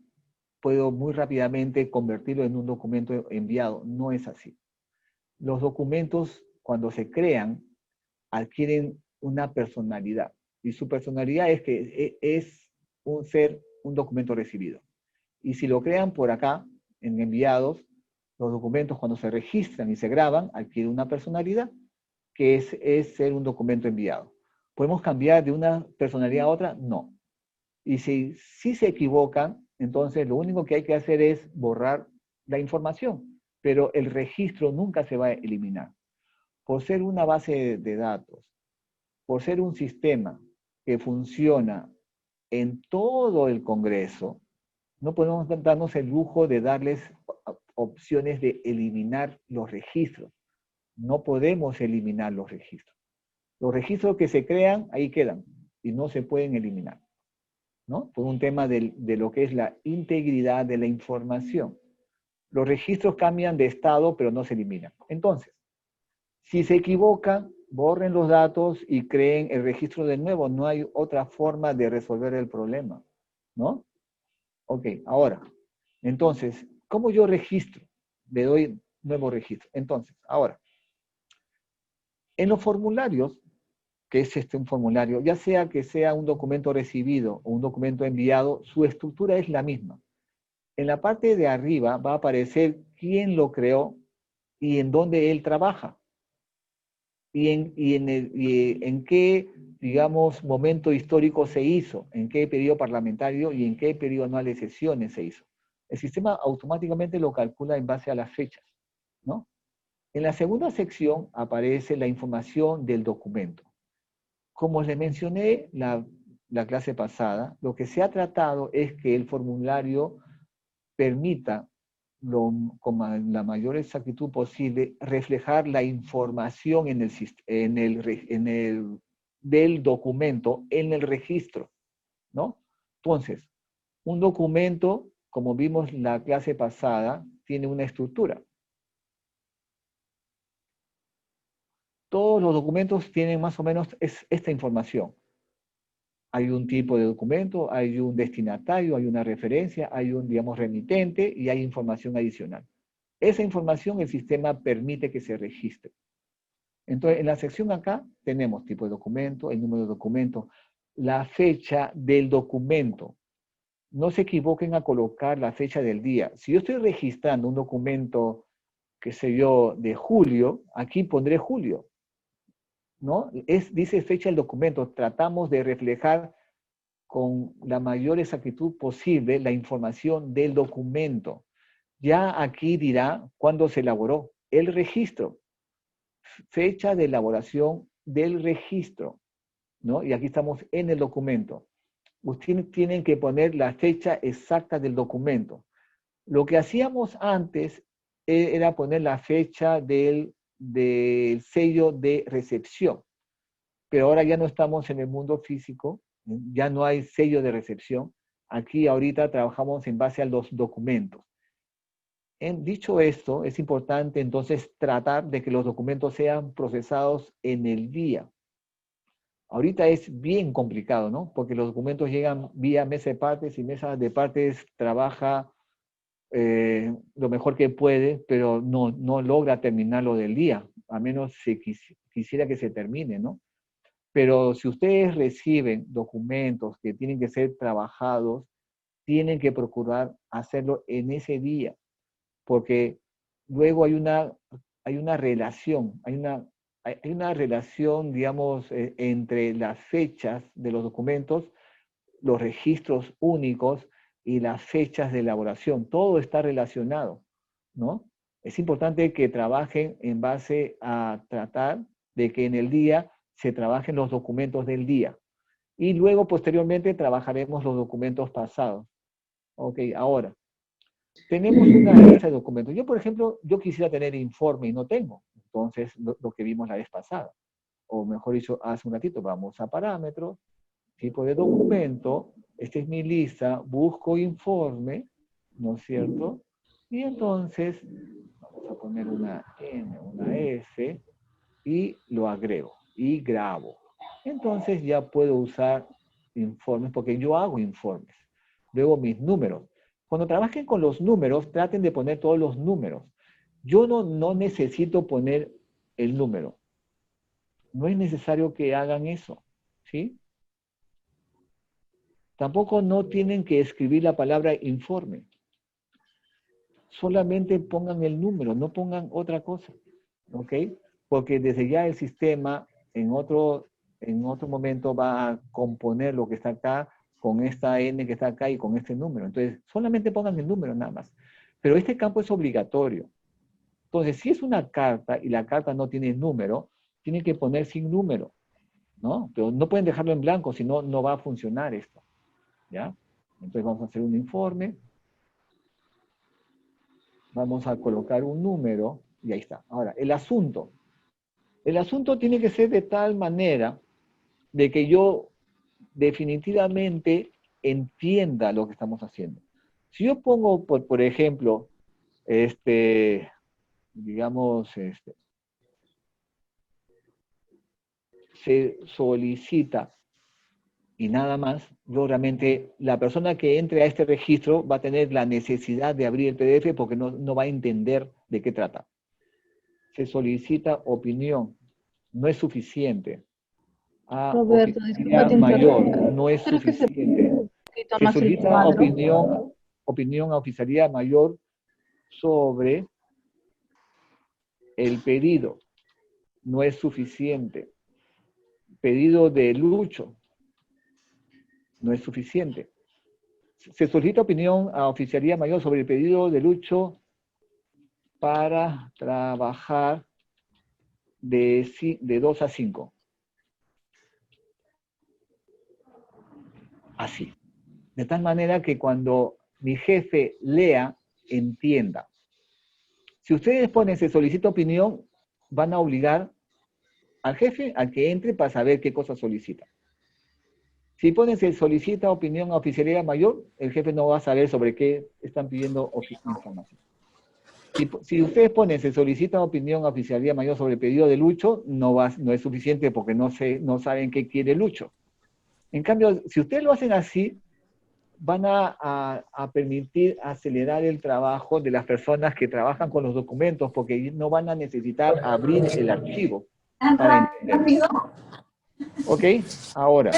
puedo muy rápidamente convertirlo en un documento enviado. No es así. Los documentos, cuando se crean, adquieren una personalidad. Y su personalidad es que es un documento recibido. Y si lo crean por acá, en enviados, los documentos cuando se registran y se graban, adquieren una personalidad, que es ser un documento enviado. ¿Podemos cambiar de una personalidad a otra? No. Y si se equivocan, entonces lo único que hay que hacer es borrar la información, pero el registro nunca se va a eliminar. Por ser una base de datos, por ser un sistema que funciona en todo el Congreso, no podemos darnos el lujo de darles opciones de eliminar los registros. No podemos eliminar los registros. Los registros que se crean, ahí quedan y no se pueden eliminar, ¿no? Por un tema de lo que es la integridad de la información. Los registros cambian de estado, pero no se eliminan. Entonces, si se equivocan, borren los datos y creen el registro de nuevo. No hay otra forma de resolver el problema, ¿no? Ok, ahora, entonces, ¿cómo yo registro? Le doy nuevo registro. Entonces, ahora, en los formularios que es un formulario, ya sea que sea un documento recibido o un documento enviado, su estructura es la misma. En la parte de arriba va a aparecer quién lo creó y en dónde él trabaja. Y en qué, digamos, momento histórico se hizo, en qué periodo parlamentario y en qué periodo anual de sesiones se hizo. El sistema automáticamente lo calcula en base a las fechas, ¿no? En la segunda sección aparece la información del documento. Como les mencioné la clase pasada, lo que se ha tratado es que el formulario permita, con la mayor exactitud posible, reflejar la información del documento en el registro, ¿no? Entonces, un documento, como vimos la clase pasada, tiene una estructura. Todos los documentos tienen más o menos esta información. Hay un tipo de documento, hay un destinatario, hay una referencia, hay un, digamos, remitente y hay información adicional. Esa información el sistema permite que se registre. Entonces, en la sección acá tenemos tipo de documento, el número de documento, la fecha del documento. No se equivoquen a colocar la fecha del día. Si yo estoy registrando un documento, qué sé yo, de julio, aquí pondré julio, ¿no? Dice fecha del documento. Tratamos de reflejar con la mayor exactitud posible la información del documento. Ya aquí dirá cuándo se elaboró el registro, fecha de elaboración del registro, ¿no? Y aquí estamos en el documento. Ustedes tienen que poner la fecha exacta del documento. Lo que hacíamos antes era poner la fecha del sello de recepción. Pero ahora ya no estamos en el mundo físico, ya no hay sello de recepción. Aquí ahorita trabajamos en base a los documentos. Dicho esto, es importante entonces tratar de que los documentos sean procesados en el día. Ahorita es bien complicado, ¿no? Porque los documentos llegan vía mesa de partes y mesa de partes trabaja lo mejor que puede, pero no logra terminarlo del día, a menos si quisiera que se termine, ¿no? Pero si ustedes reciben documentos que tienen que ser trabajados, tienen que procurar hacerlo en ese día, porque luego hay una relación, hay una relación, digamos, entre las fechas de los documentos, los registros únicos y las fechas de elaboración. Todo está relacionado, ¿no? Es importante que trabajen en base a tratar de que en el día se trabajen los documentos del día. Y luego, posteriormente, trabajaremos los documentos pasados. Ok, ahora, tenemos una lista de documentos. Yo, por ejemplo, yo quisiera tener informe y no tengo. Entonces, lo que vimos la vez pasada. O mejor dicho, hace un ratito, vamos a parámetros, tipo de documento, esta es mi lista, busco informe, ¿no es cierto? Y entonces, vamos a poner una N, una S, y lo agrego, y grabo. Entonces ya puedo usar informes, porque yo hago informes. Luego mis números. Cuando trabajen con los números, traten de poner todos los números. Yo no necesito poner el número. No es necesario que hagan eso, ¿sí? Tampoco no tienen que escribir la palabra informe. Solamente pongan el número, no pongan otra cosa, ¿ok? Porque desde ya el sistema en otro momento va a componer lo que está acá con esta N que está acá y con este número. Entonces, solamente pongan el número nada más. Pero este campo es obligatorio. Entonces, si es una carta y la carta no tiene número, tienen que poner sin número, ¿no? Pero no pueden dejarlo en blanco, si no, no va a funcionar esto, ¿ya? Entonces vamos a hacer un informe. Vamos a colocar un número y ahí está. Ahora, el asunto. El asunto tiene que ser de tal manera de que yo definitivamente entienda lo que estamos haciendo. Si yo pongo, por ejemplo, digamos, se solicita y nada más, yo realmente, la persona que entre a este registro va a tener la necesidad de abrir el PDF porque no va a entender de qué trata. Se solicita opinión, no es suficiente. a Roberto, oficialía disculpa, te mayor, interrumpo. no es ¿Crees que se suficiente. puede un poquito Se más el solicita cuadro? opinión a oficialía mayor sobre el pedido, no es suficiente. Pedido de Lucho, no es suficiente. Se solicita opinión a oficialía mayor sobre el pedido de Lucho para trabajar de 2 a 5. Así. De tal manera que cuando mi jefe lea, entienda. Si ustedes ponen se solicita opinión, van a obligar al jefe a que entre para saber qué cosa solicita. Si ponen se solicita opinión a oficialía mayor, el jefe no va a saber sobre qué están pidiendo información. Si ustedes ponen se solicita opinión a oficialía mayor sobre el pedido de Lucho, no es suficiente porque no saben qué quiere Lucho. En cambio, si ustedes lo hacen así, van a permitir acelerar el trabajo de las personas que trabajan con los documentos, porque no van a necesitar abrir el archivo para entender. ¿Ok? Ahora,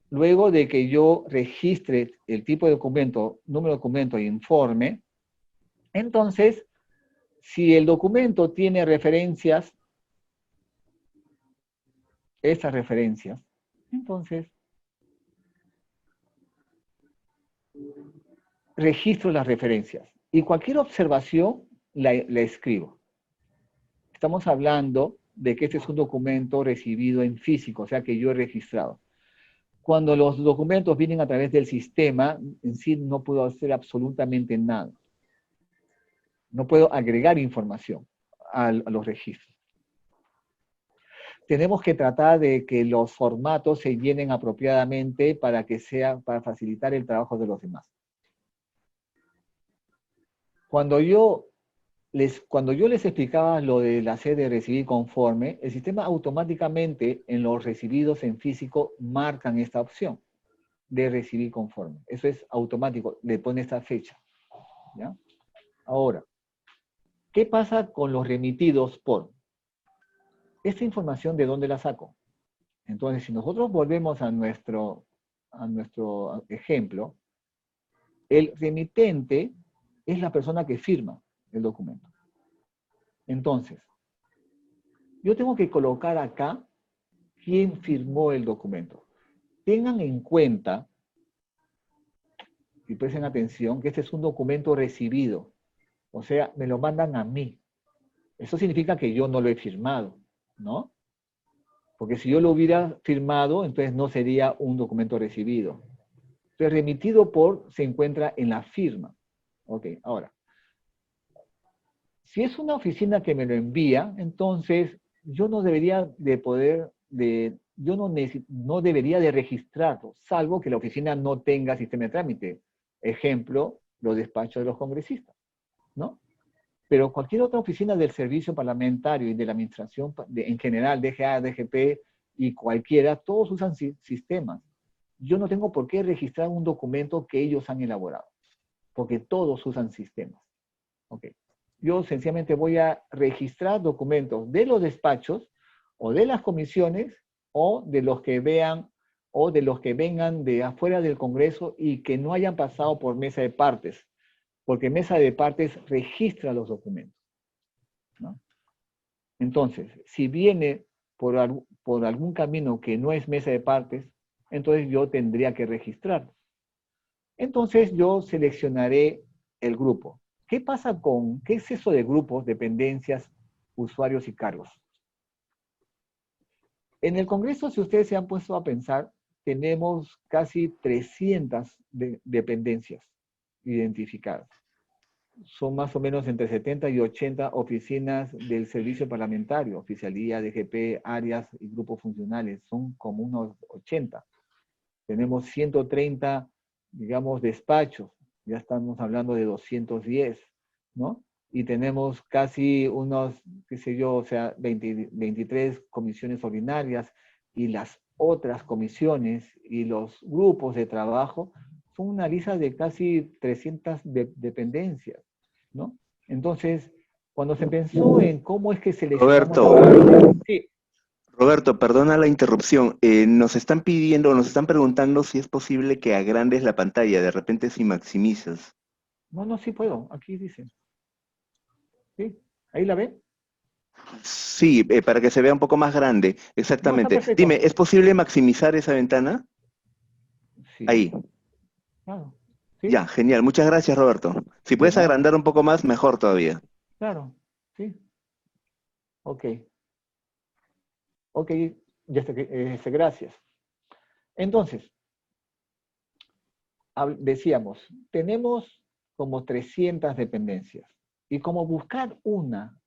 luego de que yo registre el tipo de documento, número de documento e informe, entonces, si el documento tiene referencias, esas referencias, entonces registro las referencias y cualquier observación la escribo. Estamos hablando de que este es un documento recibido en físico, o sea que yo he registrado. Cuando los documentos vienen a través del sistema, en sí no puedo hacer absolutamente nada. No puedo agregar información a los registros. Tenemos que tratar de que los formatos se llenen apropiadamente para facilitar el trabajo de los demás. Cuando yo les explicaba lo de la sede de recibir conforme, el sistema automáticamente en los recibidos en físico marcan esta opción de recibir conforme. Eso es automático, le pone esta fecha. ¿Ya? Ahora, ¿qué pasa con los remitidos por? ¿Esta información de dónde la saco? Entonces, si nosotros volvemos a nuestro ejemplo, el remitente es la persona que firma el documento. Entonces, yo tengo que colocar acá quién firmó el documento. Tengan en cuenta, y presten atención, que este es un documento recibido. O sea, me lo mandan a mí. Eso significa que yo no lo he firmado, ¿no? Porque si yo lo hubiera firmado, entonces no sería un documento recibido. Entonces, remitido por se encuentra en la firma. Ok, ahora. Si es una oficina que me lo envía, entonces yo no debería no debería de registrarlo, salvo que la oficina no tenga sistema de trámite. Ejemplo, los despachos de los congresistas, ¿no? Pero cualquier otra oficina del servicio parlamentario y de la administración en general, DGA, DGP y cualquiera, todos usan sistemas. Yo no tengo por qué registrar un documento que ellos han elaborado, porque todos usan sistemas. Ok. Yo sencillamente voy a registrar documentos de los despachos o de las comisiones o de los que vean o de los que vengan de afuera del Congreso y que no hayan pasado por mesa de partes, porque mesa de partes registra los documentos, ¿no? Entonces, si viene por algún camino que no es mesa de partes, entonces yo tendría que registrarlo. Entonces yo seleccionaré el grupo. ¿Qué es eso de grupos, dependencias, usuarios y cargos? En el Congreso, si ustedes se han puesto a pensar, tenemos casi 300 dependencias identificadas. Son más o menos entre 70 y 80 oficinas del servicio parlamentario, oficialía, DGP, áreas y grupos funcionales. Son como unos 80. Tenemos 130, digamos, despachos. Ya estamos hablando de 210, ¿no? Y tenemos casi unos, qué sé yo, o sea, 23 comisiones ordinarias y las otras comisiones y los grupos de trabajo son una lista de casi 300 dependencias, ¿no? Entonces, cuando se pensó en cómo es que seleccionamos... Roberto. Sí. Roberto, perdona la interrupción. Nos están pidiendo, nos están preguntando si es posible que agrandes la pantalla, de repente si maximizas. No, sí puedo. Aquí dice. ¿Sí? ¿Ahí la ve? Sí, para que se vea un poco más grande. No, está Exactamente. perfecto. Dime, ¿es posible maximizar esa ventana? Sí, Ahí. claro. ¿Sí? Ya, genial. Muchas gracias, Roberto. Si De puedes nada. agrandar un poco más, mejor todavía. Claro. Sí. Ok. Ok. Ya está, gracias. Entonces, decíamos, tenemos como 300 dependencias. Y como buscar una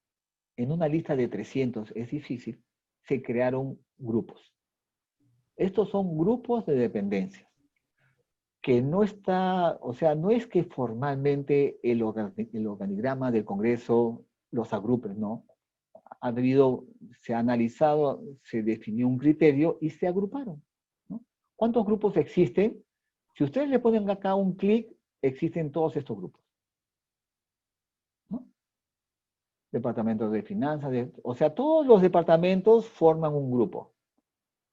en una lista de 300 es difícil, se crearon grupos. Estos son grupos de dependencias, que no está, o sea, no es que formalmente el organigrama del Congreso los agrupe, no. Se ha analizado, se definió un criterio y se agruparon, ¿no? ¿Cuántos grupos existen? Si ustedes le ponen acá un clic, existen todos estos grupos, ¿no? Departamentos de finanzas, o sea, todos los departamentos forman un grupo.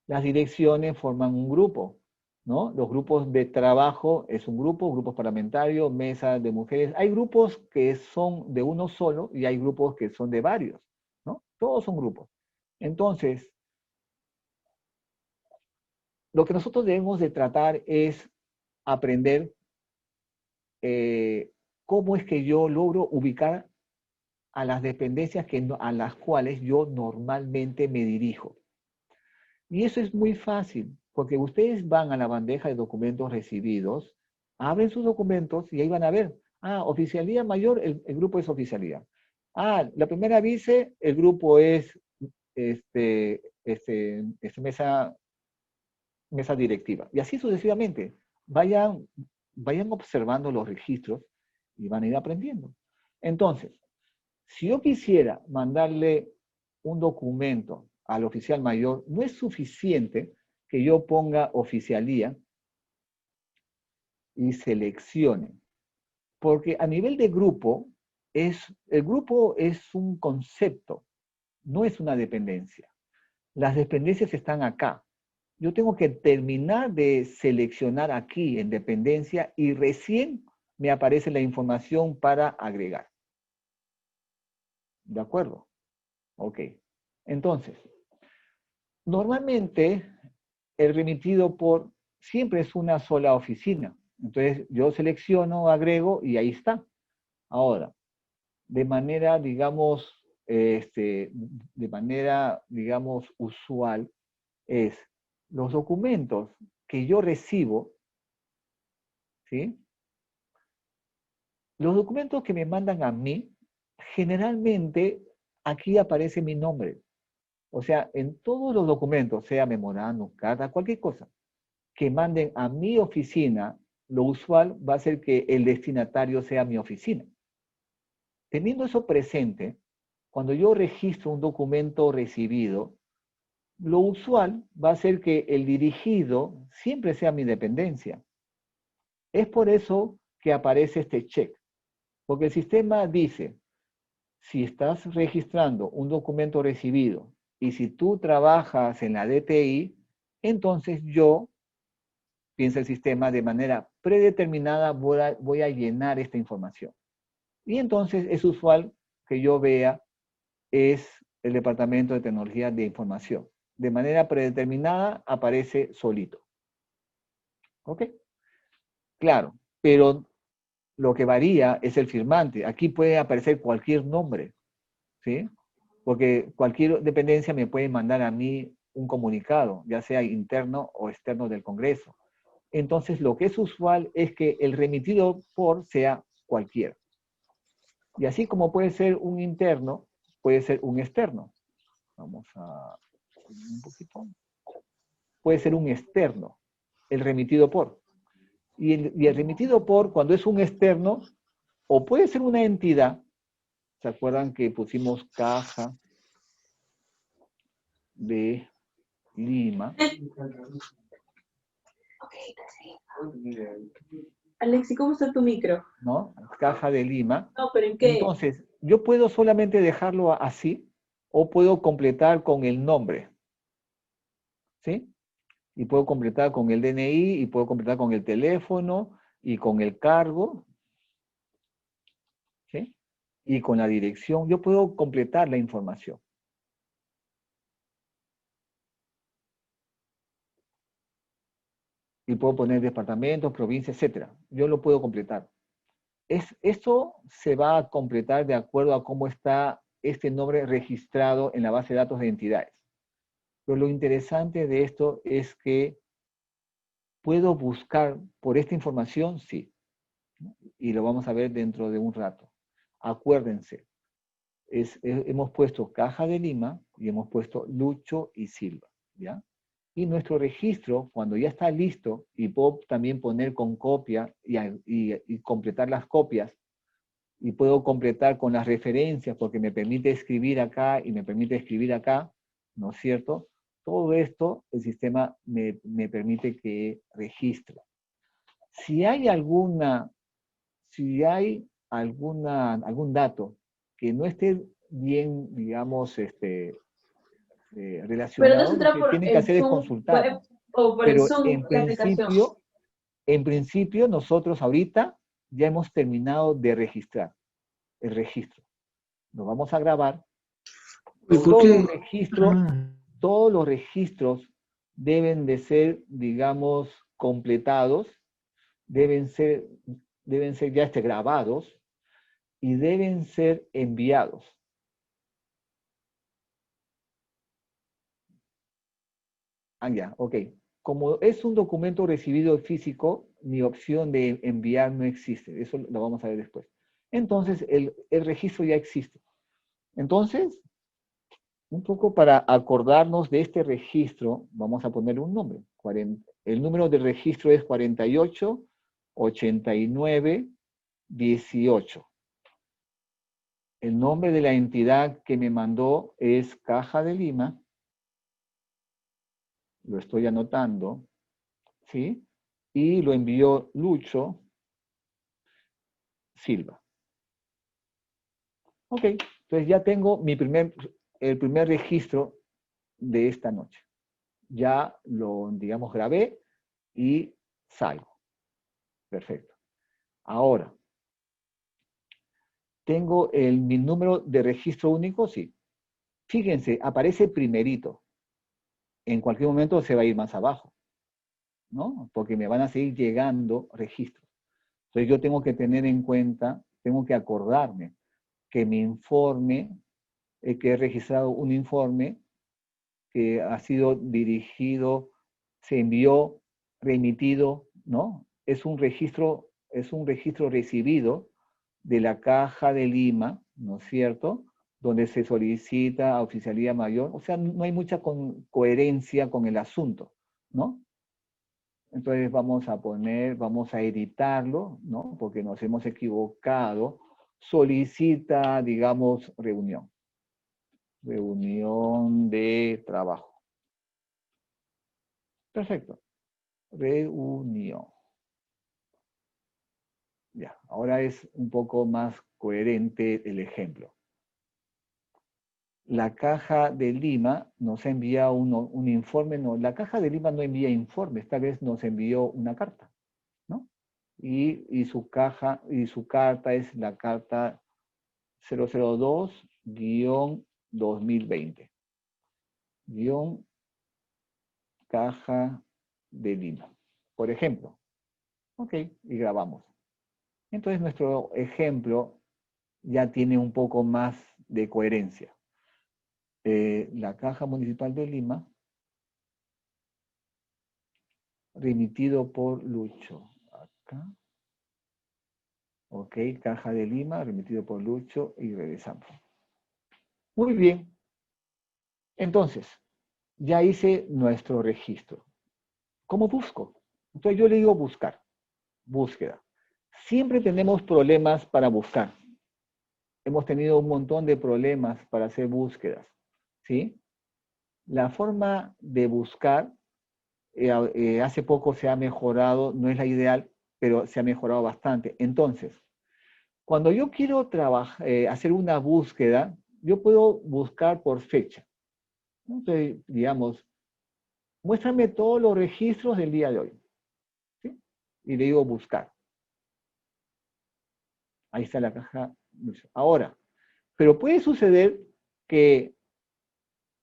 Las direcciones forman un grupo, ¿no? Los grupos de trabajo es un grupo, grupos parlamentarios, mesas de mujeres. Hay grupos que son de uno solo y hay grupos que son de varios, ¿no? Todos son grupos. Entonces, lo que nosotros debemos de tratar es aprender cómo es que yo logro ubicar a las dependencias a las cuales yo normalmente me dirijo. Y eso es muy fácil, porque ustedes van a la bandeja de documentos recibidos, abren sus documentos y ahí van a ver, oficialía mayor, el grupo es oficialía. La primera vice, el grupo es mesa directiva. Y así sucesivamente. Vayan observando los registros y van a ir aprendiendo. Entonces, si yo quisiera mandarle un documento al oficial mayor, no es suficiente que yo ponga oficialía y seleccione. Porque a nivel de grupo, el grupo es un concepto, no es una dependencia. Las dependencias están acá. Yo tengo que terminar de seleccionar aquí en dependencia y recién me aparece la información para agregar. ¿De acuerdo? Ok. Entonces, normalmente el remitido por siempre es una sola oficina. Entonces, yo selecciono, agrego y ahí está. Ahora, de manera, digamos, usual, es los documentos que yo recibo, ¿sí? Los documentos que me mandan a mí, generalmente aquí aparece mi nombre. O sea, en todos los documentos, sea memorándum, carta, cualquier cosa, que manden a mi oficina, lo usual va a ser que el destinatario sea mi oficina. Teniendo eso presente, cuando yo registro un documento recibido, lo usual va a ser que el dirigido siempre sea mi dependencia. Es por eso que aparece este check, porque el sistema dice, si estás registrando un documento recibido y si tú trabajas en la DTI, entonces yo, piensa el sistema, de manera predeterminada voy a llenar esta información. Y entonces es usual que yo vea es el Departamento de Tecnología de Información. De manera predeterminada aparece solito. ¿Ok? Claro, pero lo que varía es el firmante. Aquí puede aparecer cualquier nombre, ¿sí? Porque cualquier dependencia me puede mandar a mí un comunicado, ya sea interno o externo del Congreso. Entonces, lo que es usual es que el remitido por sea cualquiera. Y así como puede ser un interno, puede ser un externo. Vamos a un poquito. Puede ser un externo, el remitido por. Y el remitido por, cuando es un externo, o puede ser una entidad. ¿Se acuerdan que pusimos Caja de Lima? Alexi, ¿cómo está tu micro? ¿No? Caja de Lima. No, pero ¿en qué? Entonces, yo puedo solamente dejarlo así o puedo completar con el nombre. ¿sí? Y puedo completar con el DNI, y puedo completar con el teléfono, y con el cargo, ¿sí? Y con la dirección. Yo puedo completar la información. Y puedo poner departamentos, provincias, etc. Yo lo puedo completar. Esto se va a completar de acuerdo a cómo está este nombre registrado en la base de datos de entidades. Pero lo interesante de esto es que puedo buscar por esta información, sí. Y lo vamos a ver dentro de un rato. Acuérdense, hemos puesto Caja de Lima y hemos puesto Lucho y Silva, ¿ya? Y nuestro registro, cuando ya está listo, y puedo también poner con copia y completar las copias, y puedo completar con las referencias, porque me permite escribir acá y me permite escribir acá, ¿no es cierto? Todo esto, el sistema me permite que registre. Si hay algún dato que no esté bien, digamos, Pero no relacionado, se lo entra que por tienen que el hacer es Zoom web consultarnos. o por el Pero Zoom, la aplicación. en principio, nosotros ahorita ya hemos terminado de registrar el registro. Lo vamos a grabar. ¿Y por qué? Todos los registros deben de ser, digamos, completados, deben ser ya grabados y deben ser enviados. Ah, ya, ok. Como es un documento recibido físico, mi opción de enviar no existe. Eso lo vamos a ver después. Entonces, el registro ya existe. Entonces, un poco para acordarnos de este registro, vamos a poner un nombre. El número de registro es 48 89 18. El nombre de la entidad que me mandó es Caja de Lima. Lo estoy anotando, ¿sí? Y lo envió Lucho Silva. Ok, entonces ya tengo el primer registro de esta noche. Ya lo, digamos, grabé y salgo. Perfecto. Ahora, ¿tengo mi número de registro único? Sí. Fíjense, aparece primerito. En cualquier momento se va a ir más abajo, ¿no? Porque me van a seguir llegando registros. Entonces yo tengo que tener en cuenta, tengo que acordarme que mi informe, que he registrado un informe que ha sido dirigido, se envió, remitido, ¿no? Es un registro recibido de la Caja de Lima, ¿no es cierto?, donde se solicita a Oficialía Mayor. O sea, no hay mucha coherencia con el asunto, ¿no? Entonces vamos a editarlo, ¿no? Porque nos hemos equivocado. Solicita, digamos, reunión de trabajo. Perfecto. Reunión. Ya, ahora es un poco más coherente el ejemplo. La Caja de Lima nos envía un informe, no, la Caja de Lima no envía informe, esta vez nos envió una carta, ¿no? Y su carta es la carta 002-2020. Caja de Lima. Por ejemplo. Ok, y grabamos. Entonces nuestro ejemplo ya tiene un poco más de coherencia. La Caja Municipal de Lima, remitido por Lucho. Acá. Ok, Caja de Lima, remitido por Lucho y regresamos. Muy bien. Entonces, ya hice nuestro registro. ¿Cómo busco? Entonces yo le digo buscar, búsqueda. Siempre tenemos problemas para buscar. Hemos tenido un montón de problemas para hacer búsquedas, ¿sí? La forma de buscar, hace poco se ha mejorado, no es la ideal, pero se ha mejorado bastante. Entonces, cuando yo quiero hacer una búsqueda, yo puedo buscar por fecha. Entonces, digamos, muéstrame todos los registros del día de hoy. ¿Sí? Y le digo buscar. Ahí está la caja. Ahora, pero puede suceder que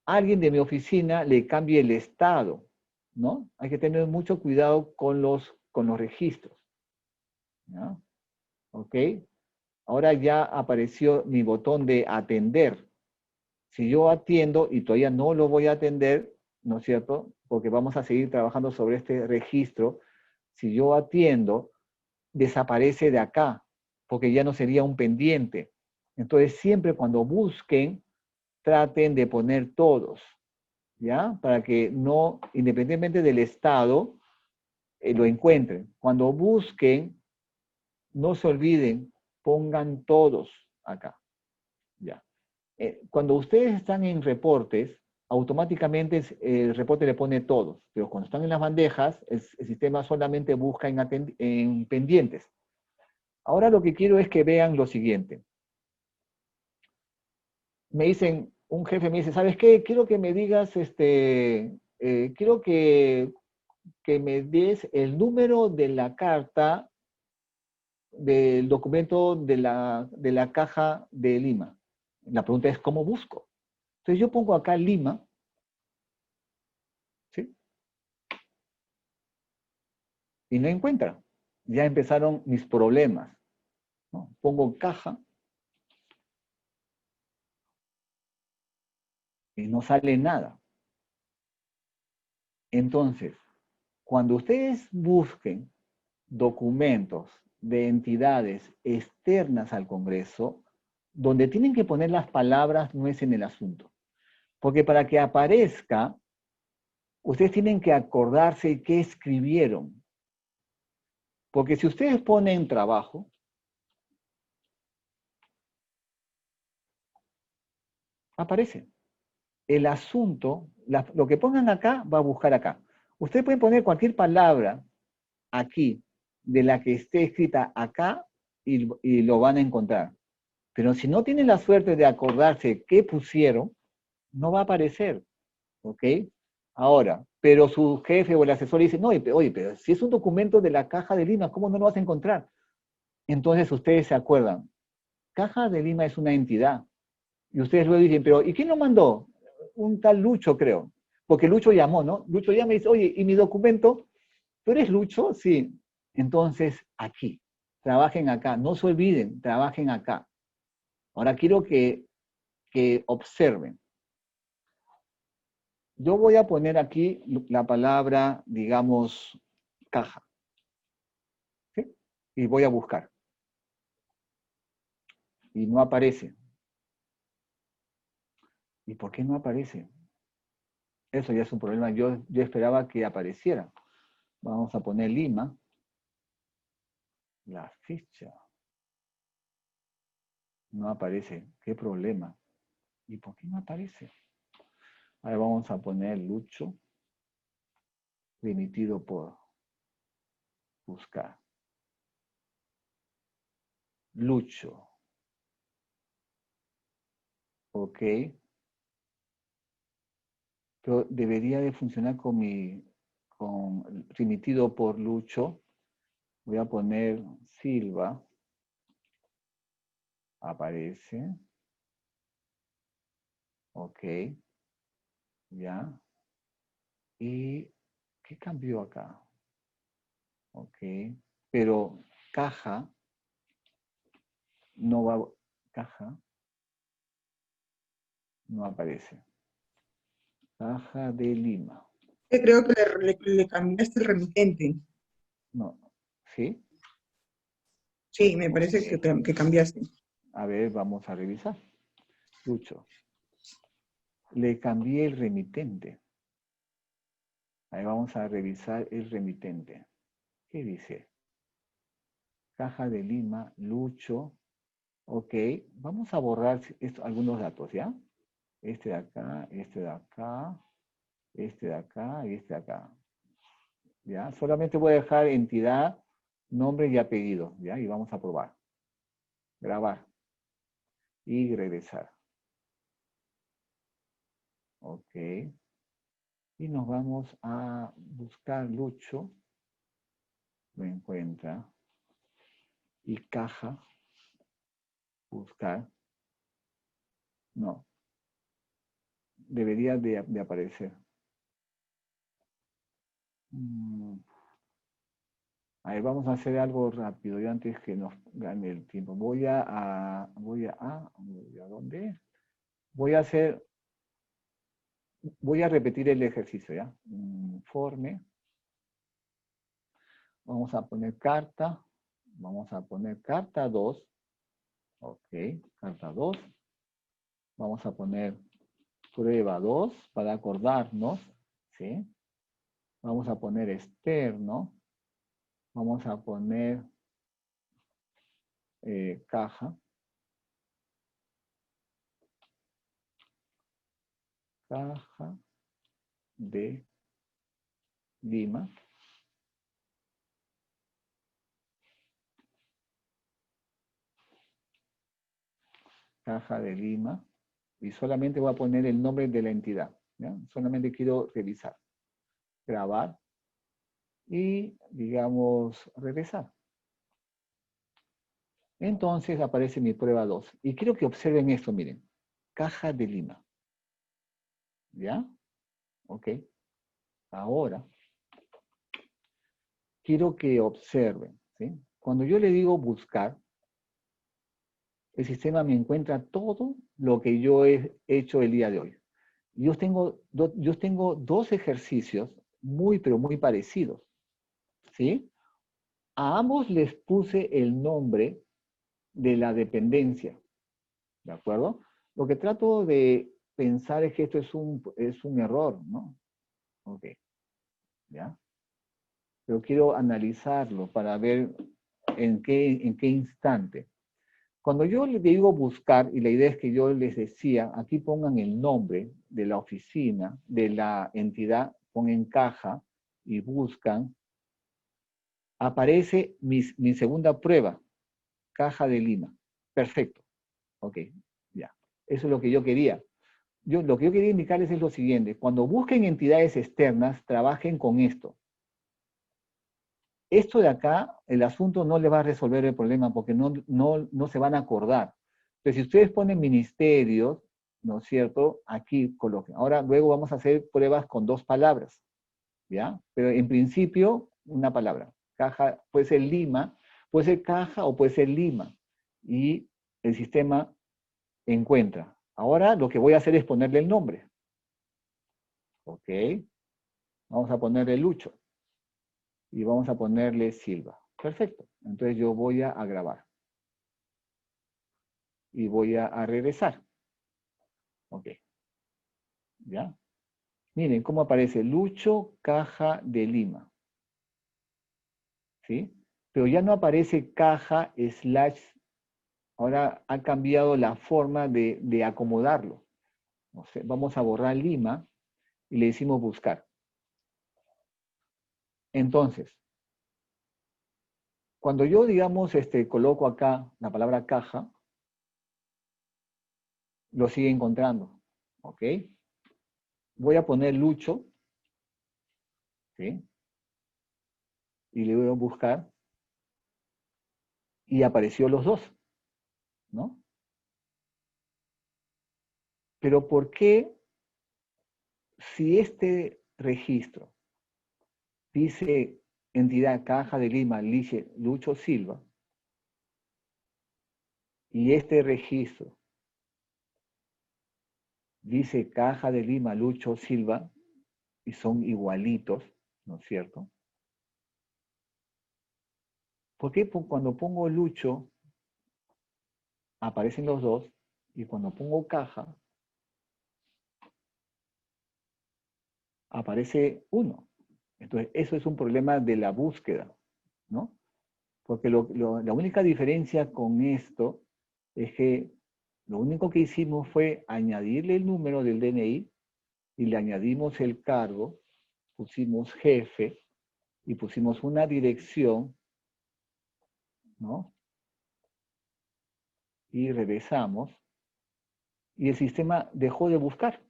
alguien de mi oficina le cambie el estado, ¿no? Hay que tener mucho cuidado con los registros. ¿Ya? ¿Ok? Ahora ya apareció mi botón de atender. Si yo atiendo y todavía no lo voy a atender, ¿no es cierto? Porque vamos a seguir trabajando sobre este registro. Si yo atiendo, desaparece de acá, porque ya no sería un pendiente. Entonces, siempre cuando busquen, traten de poner todos, ¿ya? Para que no, independientemente del estado, lo encuentren. Cuando busquen, no se olviden, pongan todos acá, ¿ya? Cuando ustedes están en reportes, automáticamente el reporte le pone todos, pero cuando están en las bandejas, el sistema solamente busca en pendientes. Ahora lo que quiero es que vean lo siguiente. Me dicen, un jefe me dice, ¿sabes qué? Quiero que me digas, quiero que me des el número de la carta del documento de la caja de Lima. La pregunta es, ¿cómo busco? Entonces yo pongo acá Lima, ¿sí? Y no encuentra. Ya empezaron mis problemas, ¿no? Pongo caja y no sale nada. Entonces, cuando ustedes busquen documentos de entidades externas al Congreso, donde tienen que poner las palabras no es en el asunto. Porque para que aparezca, ustedes tienen que acordarse qué escribieron. Porque si ustedes ponen trabajo, aparece. El asunto, lo que pongan acá, va a buscar acá. Ustedes pueden poner cualquier palabra aquí, de la que esté escrita acá, y lo van a encontrar. Pero si no tienen la suerte de acordarse qué pusieron, no va a aparecer, ¿ok? Ahora, pero su jefe o el asesor dice, no, oye, pero si es un documento de la Caja de Lima, ¿cómo no lo vas a encontrar? Entonces ustedes se acuerdan, Caja de Lima es una entidad. Y ustedes luego dicen, pero ¿y quién lo mandó? Un tal Lucho, creo. Porque Lucho llamó, ¿no? Lucho llama y dice, oye, ¿y mi documento? ¿Tú eres Lucho? Sí. Entonces, aquí. Trabajen acá. No se olviden, trabajen acá. Ahora quiero que observen. Yo voy a poner aquí la palabra, digamos, caja. ¿Sí? Y voy a buscar. Y no aparece. ¿Y por qué no aparece? Eso ya es un problema. Yo esperaba que apareciera. Vamos a poner Lima. La ficha. No aparece. ¿Qué problema? ¿Y por qué no aparece? Ahora vamos a poner Lucho. Remitido por buscar. Lucho. Ok. Pero debería de funcionar con remitido por Lucho. Voy a poner Silva. Aparece. Ok. Ya. ¿Y qué cambió acá? Ok. Pero caja no va. Caja no aparece. Caja de Lima. Creo que le cambiaste el remitente. No. ¿Sí? Sí, me parece que cambiaste. A ver, vamos a revisar. Lucho. Le cambié el remitente. Ahí vamos a revisar el remitente. ¿Qué dice? Caja de Lima, Lucho. Ok, vamos a borrar algunos datos, ¿ya? Este de acá, este de acá, este de acá y este de acá. ¿Ya? Solamente voy a dejar entidad, nombre y apellido, ¿ya? Y vamos a probar. Grabar. Y regresar. Ok. Y nos vamos a buscar Lucho. Lo encuentra. Y caja. Buscar. No. Debería de aparecer. A ver, vamos a hacer algo rápido, y antes que nos gane el tiempo. Voy a ¿dónde? Voy a repetir el ejercicio, ¿ya? Informe. Vamos a poner carta. Vamos a poner carta 2. Ok, carta 2. Vamos a poner prueba 2 para acordarnos, ¿sí? Vamos a poner externo. Vamos a poner caja. Caja de Lima. Caja de Lima. Y solamente voy a poner el nombre de la entidad, ¿ya? Solamente quiero revisar. Grabar. Y, digamos, regresar. Entonces aparece mi prueba 2. Y quiero que observen esto, miren. Caja de Lima. ¿Ya? Ok. Ahora, quiero que observen, ¿sí? Cuando yo le digo buscar, el sistema me encuentra todo lo que yo he hecho el día de hoy. Yo tengo dos ejercicios muy, pero muy parecidos, ¿sí? A ambos les puse el nombre de la dependencia, ¿de acuerdo? Lo que trato de pensar es que esto es un error, ¿no? Ok, ¿ya? Pero quiero analizarlo para ver en qué instante. Cuando yo les digo buscar, y la idea es que yo les decía, aquí pongan el nombre de la oficina, de la entidad, pongan caja y buscan, aparece mi segunda prueba, caja de Lima. Perfecto. Ok, ya. Eso es lo que yo quería. Lo que yo quería indicarles es lo siguiente. Cuando busquen entidades externas, trabajen con esto. Esto de acá, el asunto no le va a resolver el problema porque no se van a acordar. Entonces, si ustedes ponen ministerios, ¿no es cierto? Aquí coloquen. Ahora, luego vamos a hacer pruebas con 2 palabras, ¿ya? Pero en principio, una palabra. Caja, puede ser Lima, puede ser caja o puede ser Lima. Y el sistema encuentra. Ahora, lo que voy a hacer es ponerle el nombre. ¿Ok? Vamos a ponerle Lucho. Y vamos a ponerle Silva. Perfecto. Entonces yo voy a grabar. Y voy a regresar. Ok. ¿Ya? Miren cómo aparece Lucho, caja de Lima. ¿Sí? Pero ya no aparece caja / ahora ha cambiado la forma de acomodarlo. O sea, vamos a borrar Lima y le decimos buscar. Entonces, cuando yo, digamos, coloco acá la palabra caja, lo sigue encontrando. ¿Ok? Voy a poner Lucho, ¿sí? Y le voy a buscar, y apareció los dos, ¿no? Pero ¿por qué si este registro dice entidad Caja de Lima, dice Lucho Silva, y este registro dice Caja de Lima, Lucho Silva, y son igualitos, ¿no es cierto? ¿Por qué cuando pongo Lucho aparecen los dos, y cuando pongo caja aparece uno? Entonces, eso es un problema de la búsqueda, ¿no? Porque la única diferencia con esto es que lo único que hicimos fue añadirle el número del DNI y le añadimos el cargo, pusimos jefe y pusimos una dirección, ¿no? Y regresamos y el sistema dejó de buscar.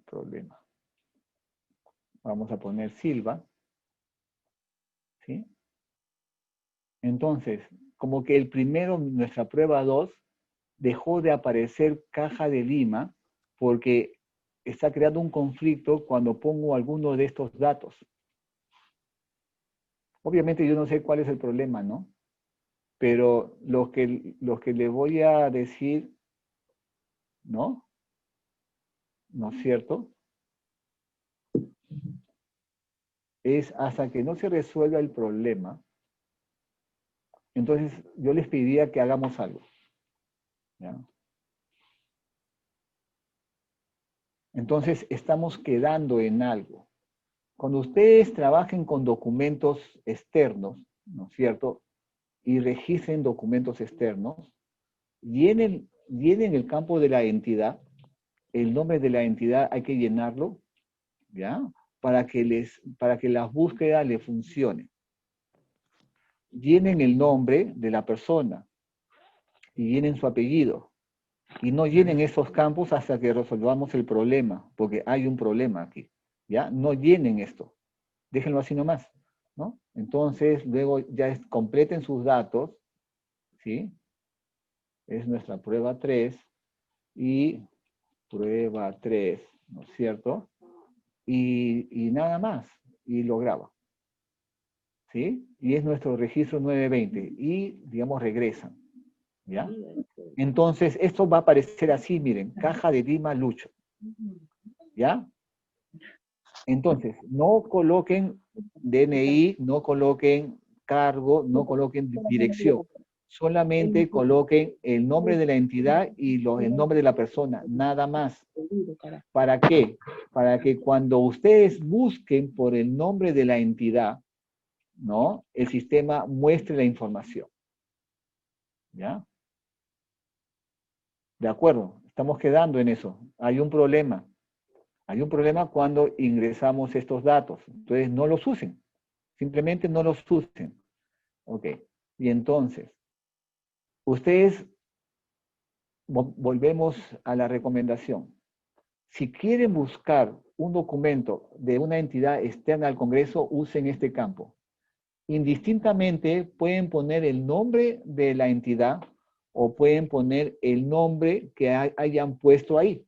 problema. Vamos a poner Silva. ¿Sí? Entonces, como que el primero, nuestra prueba 2, dejó de aparecer Caja de Lima porque está creando un conflicto cuando pongo alguno de estos datos. Obviamente yo no sé cuál es el problema, ¿no? Pero lo que le voy a decir, ¿no? ¿No es cierto? Es hasta que no se resuelva el problema. Entonces yo les pediría que hagamos algo. ¿Ya? Entonces estamos quedando en algo. Cuando ustedes trabajen con documentos externos, ¿no es cierto? Y registren documentos externos, llenen el campo de la entidad, el nombre de la entidad hay que llenarlo, ¿ya? Para que la búsqueda le funcione. Llenen el nombre de la persona y llenen su apellido. Y no llenen esos campos hasta que resolvamos el problema, porque hay un problema aquí, ¿ya? No llenen esto. Déjenlo así nomás, ¿no? Entonces, luego ya completen sus datos, ¿sí? Es nuestra prueba 3 y prueba 3, ¿no es cierto? Y nada más, y lo graba, ¿sí? Y es nuestro registro 920 y, digamos, regresan, ¿ya? Entonces, esto va a aparecer así, miren, Caja de Lima Lucho, ¿ya? Entonces, no coloquen DNI, no coloquen cargo, no coloquen dirección. Solamente coloquen el nombre de la entidad y el nombre de la persona, nada más. ¿Para qué? Para que cuando ustedes busquen por el nombre de la entidad, ¿no? El sistema muestre la información. ¿Ya? De acuerdo, estamos quedando en eso. Hay un problema. Hay un problema cuando ingresamos estos datos. Entonces, no los usen. Simplemente no los usen. Ok. Y entonces, ustedes, volvemos a la recomendación. Si quieren buscar un documento de una entidad externa al Congreso, usen este campo. Indistintamente, pueden poner el nombre de la entidad o pueden poner el nombre que hayan puesto ahí.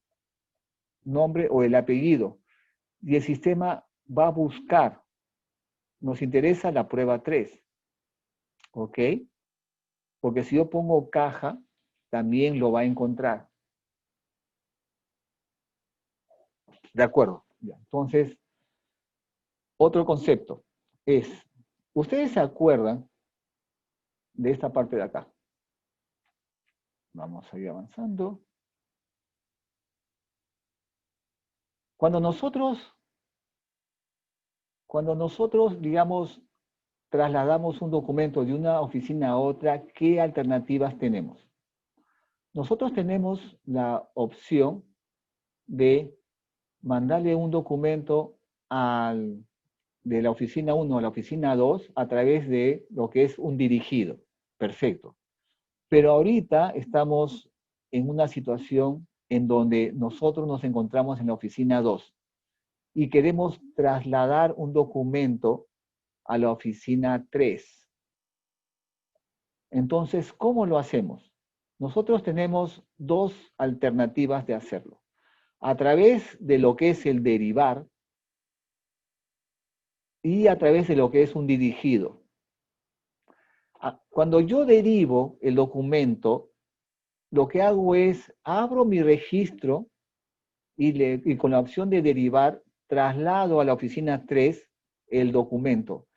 Nombre o el apellido. Y el sistema va a buscar. Nos interesa la prueba 3. ¿Ok? Porque si yo pongo caja, también lo va a encontrar. De acuerdo. Ya. Entonces, otro concepto es, ¿ustedes se acuerdan de esta parte de acá? Vamos a ir avanzando. Cuando nosotros, digamos, trasladamos un documento de una oficina a otra, ¿qué alternativas tenemos? Nosotros tenemos la opción de mandarle un documento de la oficina 1 a la oficina 2 a través de lo que es un dirigido. Perfecto. Pero ahorita estamos en una situación en donde nosotros nos encontramos en la oficina 2 y queremos trasladar un documento a la oficina 3. Entonces, ¿cómo lo hacemos? Nosotros tenemos dos alternativas de hacerlo. A través de lo que es el derivar y a través de lo que es un dirigido. Cuando yo derivo el documento, lo que hago es, abro mi registro y con la opción de derivar, traslado a la oficina 3 el documento.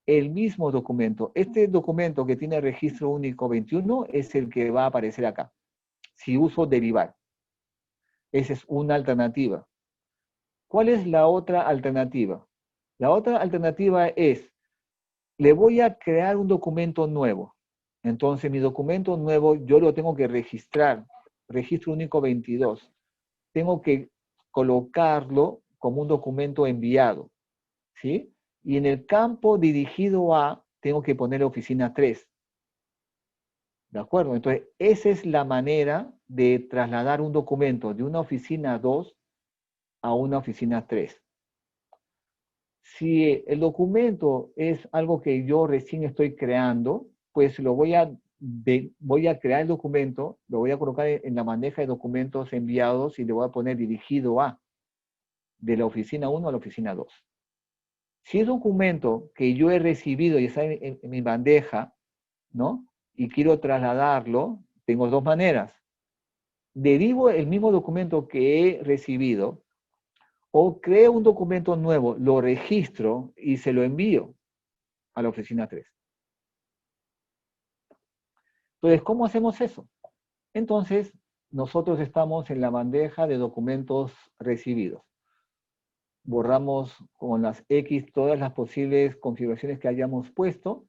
El mismo documento. Este documento que tiene registro único 21 es el que va a aparecer acá. Si uso derivar. Esa es una alternativa. ¿Cuál es la otra alternativa? La otra alternativa es, le voy a crear un documento nuevo. Entonces, mi documento nuevo yo lo tengo que registrar. Registro único 22. Tengo que colocarlo como un documento enviado. ¿Sí? Y en el campo dirigido a, tengo que poner oficina 3. ¿De acuerdo? Entonces, esa es la manera de trasladar un documento de una oficina 2 a una oficina 3. Si el documento es algo que yo recién estoy creando, pues voy a crear el documento, lo voy a colocar en la bandeja de documentos enviados y le voy a poner dirigido a, de la oficina 1 a la oficina 2. Si es documento que yo he recibido y está en mi bandeja, ¿no? Y quiero trasladarlo, tengo dos maneras. Derivo el mismo documento que he recibido o creo un documento nuevo, lo registro y se lo envío a la oficina 3. Entonces, ¿cómo hacemos eso? Entonces, nosotros estamos en la bandeja de documentos recibidos. Borramos con las X todas las posibles configuraciones que hayamos puesto,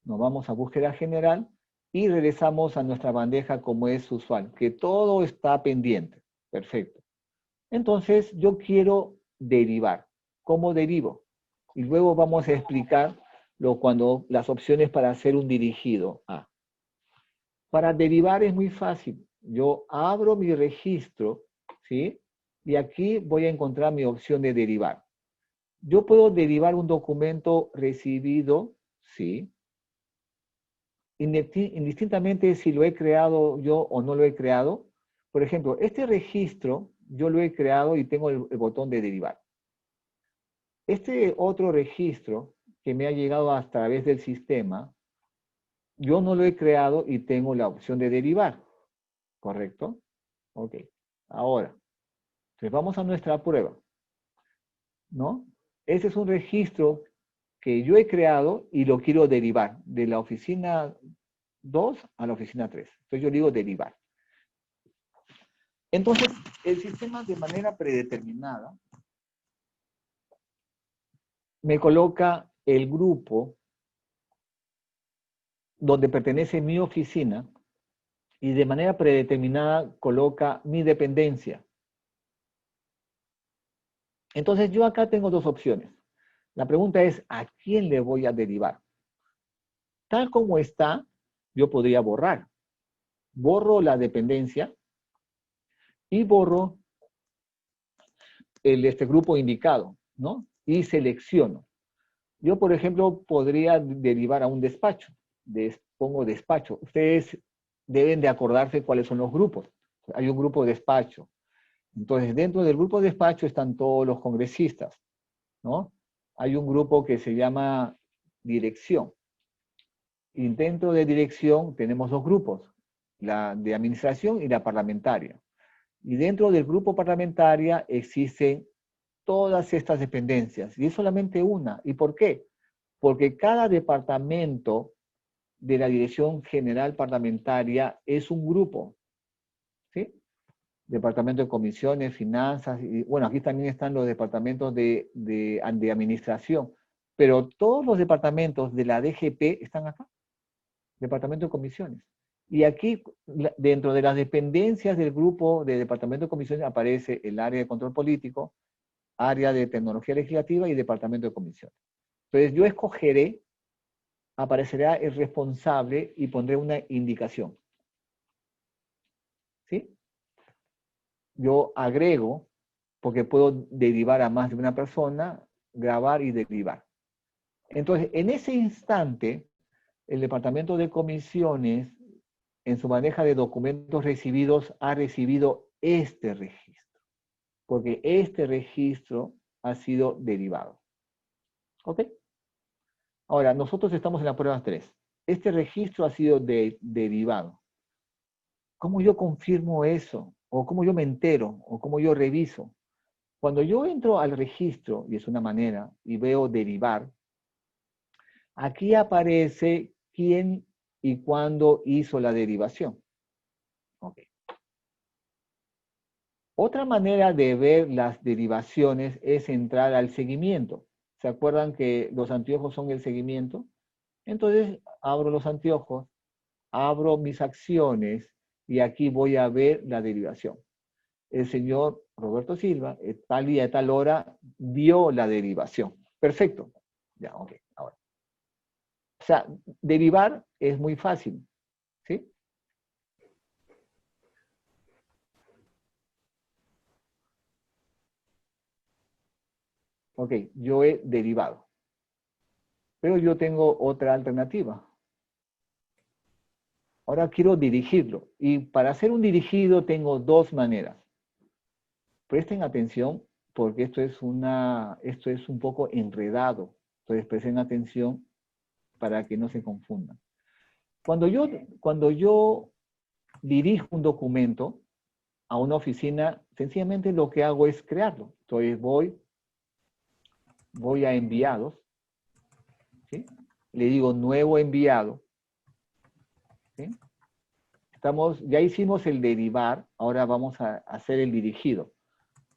nos vamos a búsqueda general y regresamos a nuestra bandeja como es usual, que todo está pendiente. Perfecto. Entonces, yo quiero derivar. ¿Cómo derivo? Y luego vamos a explicar las opciones para hacer un dirigido a. Para derivar es muy fácil. Yo abro mi registro, ¿sí? Y aquí voy a encontrar mi opción de derivar. Yo puedo derivar un documento recibido, ¿sí? Indistintamente si lo he creado yo o no lo he creado. Por ejemplo, este registro yo lo he creado y tengo el botón de derivar. Este otro registro que me ha llegado a través del sistema, yo no lo he creado y tengo la opción de derivar. ¿Correcto? Ok. Ahora, entonces vamos a nuestra prueba. ¿No? Este es un registro que yo he creado y lo quiero derivar de la oficina 2 a la oficina 3. Entonces yo digo derivar. Entonces, el sistema de manera predeterminada me coloca el grupo donde pertenece mi oficina y de manera predeterminada coloca mi dependencia. Entonces yo acá tengo dos opciones. La pregunta es, ¿a quién le voy a derivar? Tal como está, yo podría borrar. Borro la dependencia y borro este grupo indicado, ¿no? Y selecciono. Yo, por ejemplo, podría derivar a un despacho. Pongo despacho. Ustedes deben de acordarse cuáles son los grupos. Hay un grupo de despacho. Entonces, dentro del grupo de despacho están todos los congresistas, ¿no? Hay un grupo que se llama dirección. Y dentro de dirección tenemos dos grupos, la de administración y la parlamentaria. Y dentro del grupo parlamentaria existen todas estas dependencias, y es solamente una. ¿Y por qué? Porque cada departamento de la Dirección General Parlamentaria es un grupo, ¿sí? Departamento de Comisiones, Finanzas, y bueno, aquí también están los departamentos de administración, pero todos los departamentos de la DGP están acá, Departamento de Comisiones. Y aquí, dentro de las dependencias del grupo de Departamento de Comisiones, aparece el área de control político, área de tecnología legislativa y departamento de comisiones. Entonces yo escogeré, aparecerá el responsable y pondré una indicación. ¿Sí? Yo agrego, porque puedo derivar a más de una persona, grabar y derivar. Entonces, en ese instante, el departamento de comisiones, en su bandeja de documentos recibidos, ha recibido este registro, porque este registro ha sido derivado. ¿Ok? Ahora, nosotros estamos en la prueba 3. Este registro ha sido derivado. ¿Cómo yo confirmo eso? ¿O cómo yo me entero? ¿O cómo yo reviso? Cuando yo entro al registro, y es una manera, y veo derivar, aquí aparece quién y cuándo hizo la derivación. Ok. Otra manera de ver las derivaciones es entrar al seguimiento. ¿Se acuerdan que los anteojos son el seguimiento? Entonces, abro los anteojos, abro mis acciones y aquí voy a ver la derivación. El señor Roberto Silva, tal día, tal hora, dio la derivación. Perfecto. Ya, ok, ahora. O sea, derivar es muy fácil, ¿sí? Ok, yo he derivado. Pero yo tengo otra alternativa. Ahora quiero dirigirlo. Y para hacer un dirigido tengo dos maneras. Presten atención porque esto es un poco enredado. Entonces presten atención para que no se confundan. Cuando yo dirijo un documento a una oficina, sencillamente lo que hago es crearlo. Entonces voy a enviados, ¿sí? Le digo nuevo enviado, ¿sí? Ya hicimos el derivar, ahora vamos a hacer el dirigido.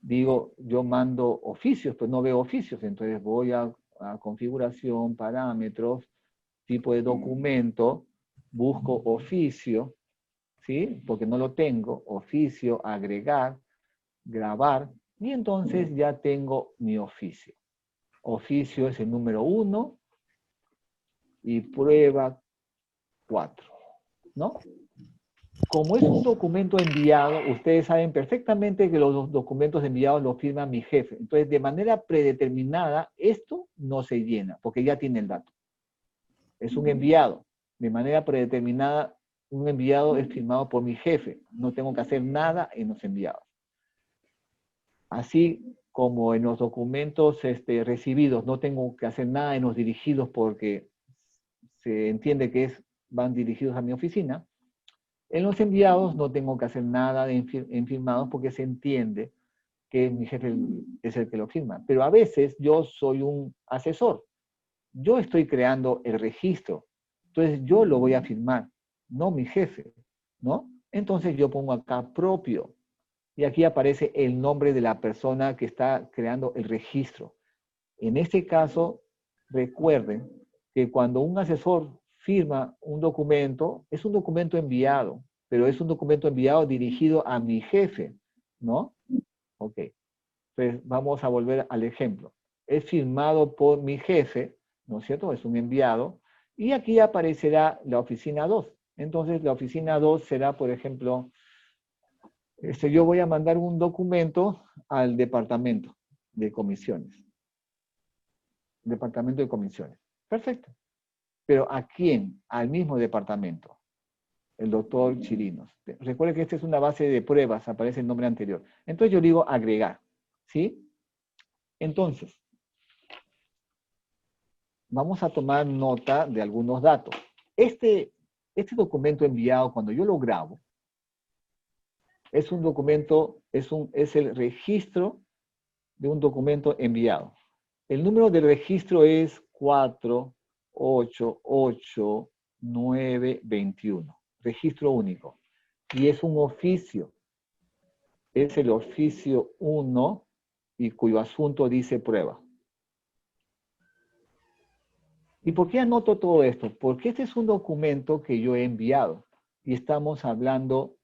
Digo, yo mando oficios, pero no veo oficios, entonces voy a configuración, parámetros, tipo de documento, busco oficio, ¿sí? Porque no lo tengo, oficio, agregar, grabar, y entonces ya tengo mi oficio. Oficio es el número 1 y prueba 4, ¿no? Como es un documento enviado, ustedes saben perfectamente que los documentos enviados los firma mi jefe. Entonces, de manera predeterminada, esto no se llena, porque ya tiene el dato. Es un enviado. De manera predeterminada, un enviado es firmado por mi jefe. No tengo que hacer nada en los enviados. Así como en los documentos recibidos, no tengo que hacer nada en los dirigidos porque se entiende que van dirigidos a mi oficina. En los enviados no tengo que hacer nada en firmados porque se entiende que mi jefe es el que lo firma. Pero a veces yo soy un asesor. Yo estoy creando el registro. Entonces yo lo voy a firmar, no mi jefe, ¿no? Entonces yo pongo acá propio. Y aquí aparece el nombre de la persona que está creando el registro. En este caso, recuerden que cuando un asesor firma un documento, es un documento enviado, pero es un documento enviado dirigido a mi jefe, ¿no? Ok. Pues vamos a volver al ejemplo. Es firmado por mi jefe, ¿no es cierto? Es un enviado. Y aquí aparecerá la oficina 2. Entonces, la oficina 2 será, por ejemplo, yo voy a mandar un documento al departamento de comisiones. Departamento de comisiones. Perfecto. Pero ¿a quién? Al mismo departamento. El doctor Chirinos. Recuerden que esta es una base de pruebas, aparece el nombre anterior. Entonces yo digo agregar. ¿Sí? Entonces, vamos a tomar nota de algunos datos. Este documento enviado, cuando yo lo grabo, es un documento, es el registro de un documento enviado. El número del registro es 4888921. Registro único. Y es un oficio. Es el oficio 1 y cuyo asunto dice prueba. ¿Y por qué anoto todo esto? Porque este es un documento que yo he enviado. Y estamos hablando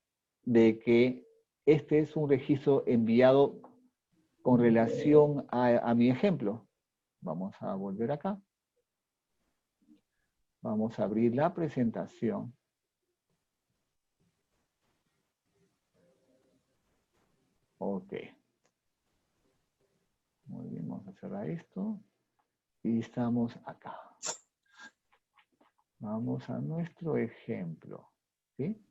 de que este es un registro enviado con relación a mi ejemplo. Vamos a volver acá. Vamos a abrir la presentación. Ok. Muy bien, vamos a cerrar esto. Y estamos acá. Vamos a nuestro ejemplo. ¿Sí?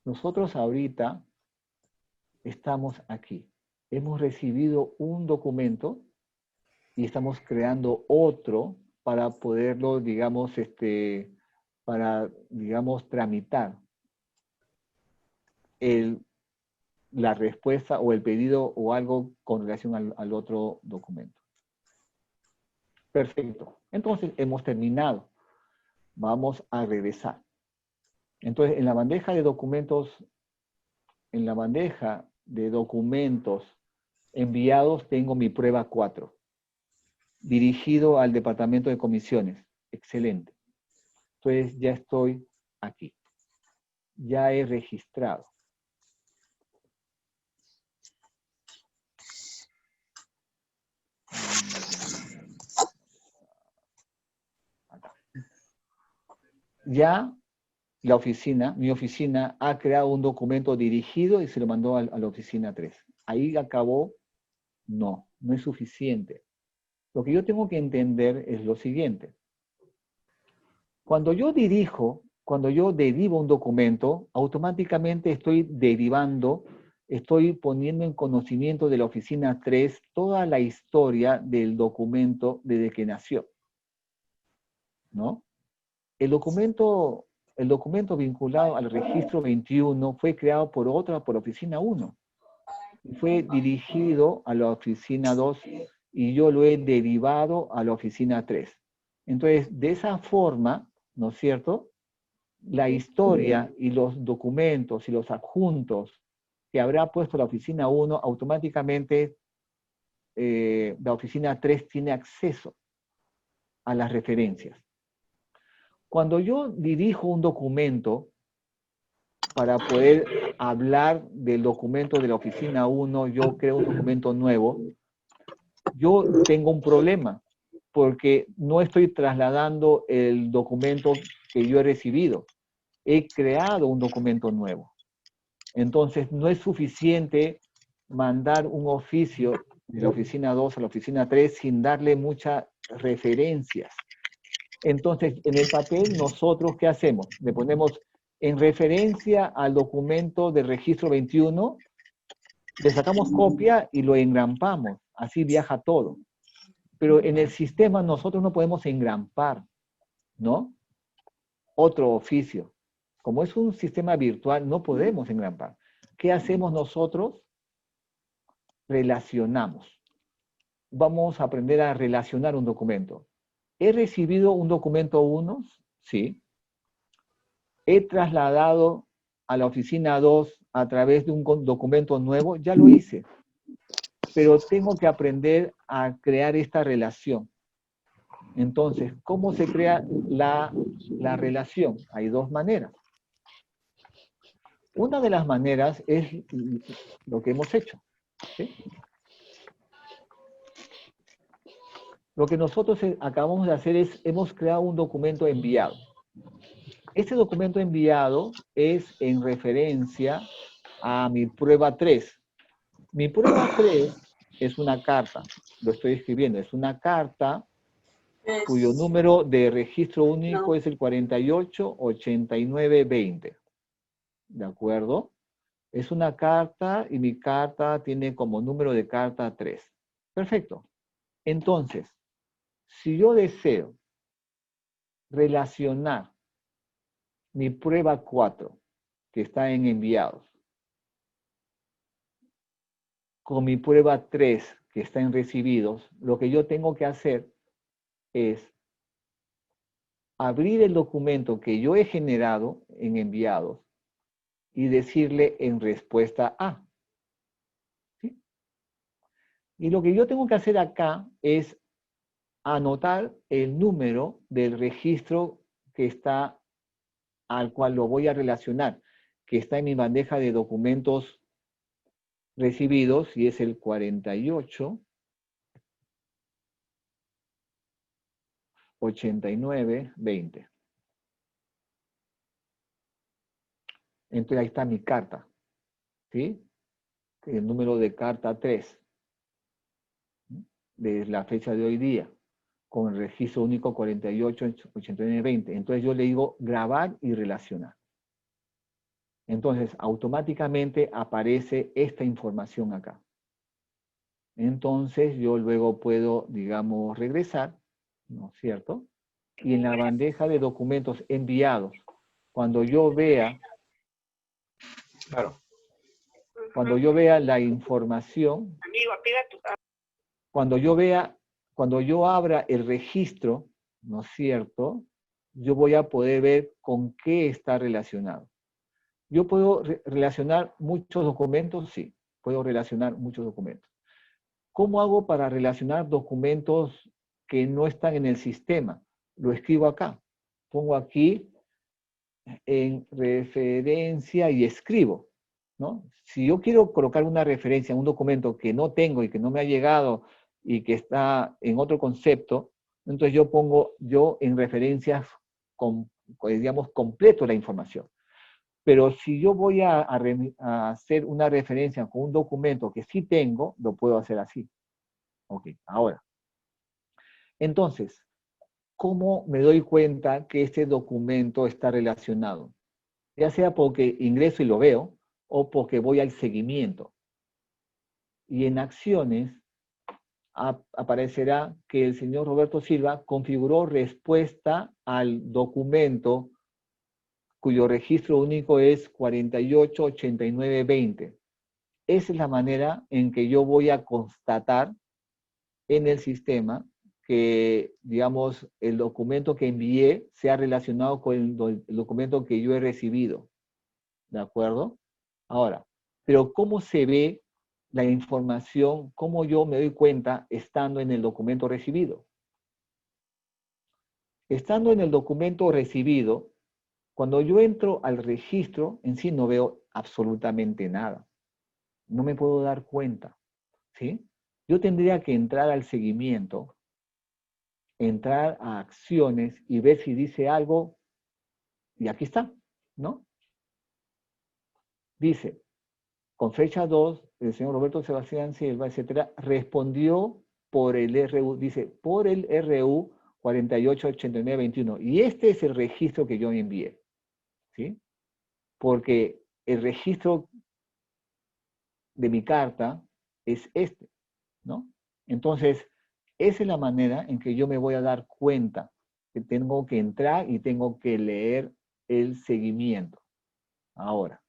Nosotros ahorita estamos aquí. Hemos recibido un documento y estamos creando otro para poderlo, digamos, tramitar la respuesta o el pedido o algo con relación al otro documento. Perfecto. Entonces, hemos terminado. Vamos a regresar. Entonces, en la bandeja de documentos enviados tengo mi prueba 4. Dirigido al departamento de comisiones. Excelente. Entonces, ya estoy aquí. Ya he registrado. Ya mi oficina ha creado un documento dirigido y se lo mandó a la oficina 3. Ahí acabó. No es suficiente. Lo que yo tengo que entender es lo siguiente. Cuando yo derivo un documento, automáticamente estoy derivando, estoy poniendo en conocimiento de la oficina 3 toda la historia del documento desde que nació, ¿no? El documento vinculado al registro 21 fue creado por oficina 1. Y fue dirigido a la oficina 2 y yo lo he derivado a la oficina 3. Entonces, de esa forma, ¿no es cierto?, la historia y los documentos y los adjuntos que habrá puesto la oficina 1, automáticamente la oficina 3 tiene acceso a las referencias. Cuando yo dirijo un documento para poder hablar del documento de la oficina 1, yo creo un documento nuevo, yo tengo un problema, porque no estoy trasladando el documento que yo he recibido. He creado un documento nuevo. Entonces, no es suficiente mandar un oficio de la oficina 2 a la oficina 3 sin darle muchas referencias. Entonces, en el papel, nosotros, ¿qué hacemos? Le ponemos en referencia al documento del registro 21, le sacamos copia y lo engrampamos. Así viaja todo. Pero en el sistema nosotros no podemos engrampar, ¿no? Otro oficio. Como es un sistema virtual, no podemos engrampar. ¿Qué hacemos nosotros? Relacionamos. Vamos a aprender a relacionar un documento. ¿He recibido un documento 1? Sí. ¿He trasladado a la oficina 2 a través de un documento nuevo? Ya lo hice. Pero tengo que aprender a crear esta relación. Entonces, ¿cómo se crea la relación? Hay dos maneras. Una de las maneras es lo que hemos hecho, ¿sí? Lo que nosotros acabamos de hacer es, hemos creado un documento enviado. Este documento enviado es en referencia a mi prueba 3. Mi prueba 3 es una carta, lo estoy escribiendo, es una carta cuyo número de registro único es el 488920. ¿De acuerdo? Es una carta y mi carta tiene como número de carta 3. Perfecto. Entonces, si yo deseo relacionar mi prueba 4, que está en enviados, con mi prueba 3, que está en recibidos, lo que yo tengo que hacer es abrir el documento que yo he generado en enviados y decirle en respuesta a. ¿Sí? Y lo que yo tengo que hacer acá es anotar el número del registro que está, al cual lo voy a relacionar, que está en mi bandeja de documentos recibidos, y es el 488920. Entonces ahí está mi carta, ¿sí? El número de carta 3, de la fecha de hoy día, con el registro único 488920. Entonces yo le digo grabar y relacionar. Entonces automáticamente aparece esta información acá. Entonces yo luego puedo, digamos, regresar, ¿no es cierto? Y en la bandeja de documentos enviados, cuando yo vea, Claro. cuando yo vea la información, cuando yo abra el registro, ¿no es cierto?, yo voy a poder ver con qué está relacionado. ¿Yo puedo relacionar muchos documentos? Sí, puedo relacionar muchos documentos. ¿Cómo hago para relacionar documentos que no están en el sistema? Lo escribo acá. Pongo aquí en referencia y escribo, ¿no? Si yo quiero colocar una referencia en un documento que no tengo y que no me ha llegado y que está en otro concepto, entonces yo pongo en referencias, digamos, completo la información. Pero si yo voy a hacer una referencia con un documento que sí tengo, lo puedo hacer así. Ok, ahora, Entonces, ¿cómo me doy cuenta que este documento está relacionado? Ya sea porque ingreso y lo veo, o porque voy al seguimiento. Y en acciones aparecerá que el señor Roberto Silva configuró respuesta al documento cuyo registro único es 488920. Esa es la manera en que yo voy a constatar en el sistema que, digamos, el documento que envié sea relacionado con el documento que yo he recibido. ¿De acuerdo? Ahora, pero ¿cómo se ve la información? ¿Cómo yo me doy cuenta estando en el documento recibido? Estando en el documento recibido, cuando yo entro al registro, en sí no veo absolutamente nada. No me puedo dar cuenta, ¿sí? Yo tendría que entrar al seguimiento, entrar a acciones y ver si dice algo, y aquí está, ¿no? Dice, con fecha 2, el señor Roberto Sebastián Silva, etcétera, respondió por el RU, dice, por el RU 488921. Y este es el registro que yo envié, ¿sí? Porque el registro de mi carta es este, ¿no? Entonces, esa es la manera en que yo me voy a dar cuenta que tengo que entrar y tengo que leer el seguimiento. Ahora,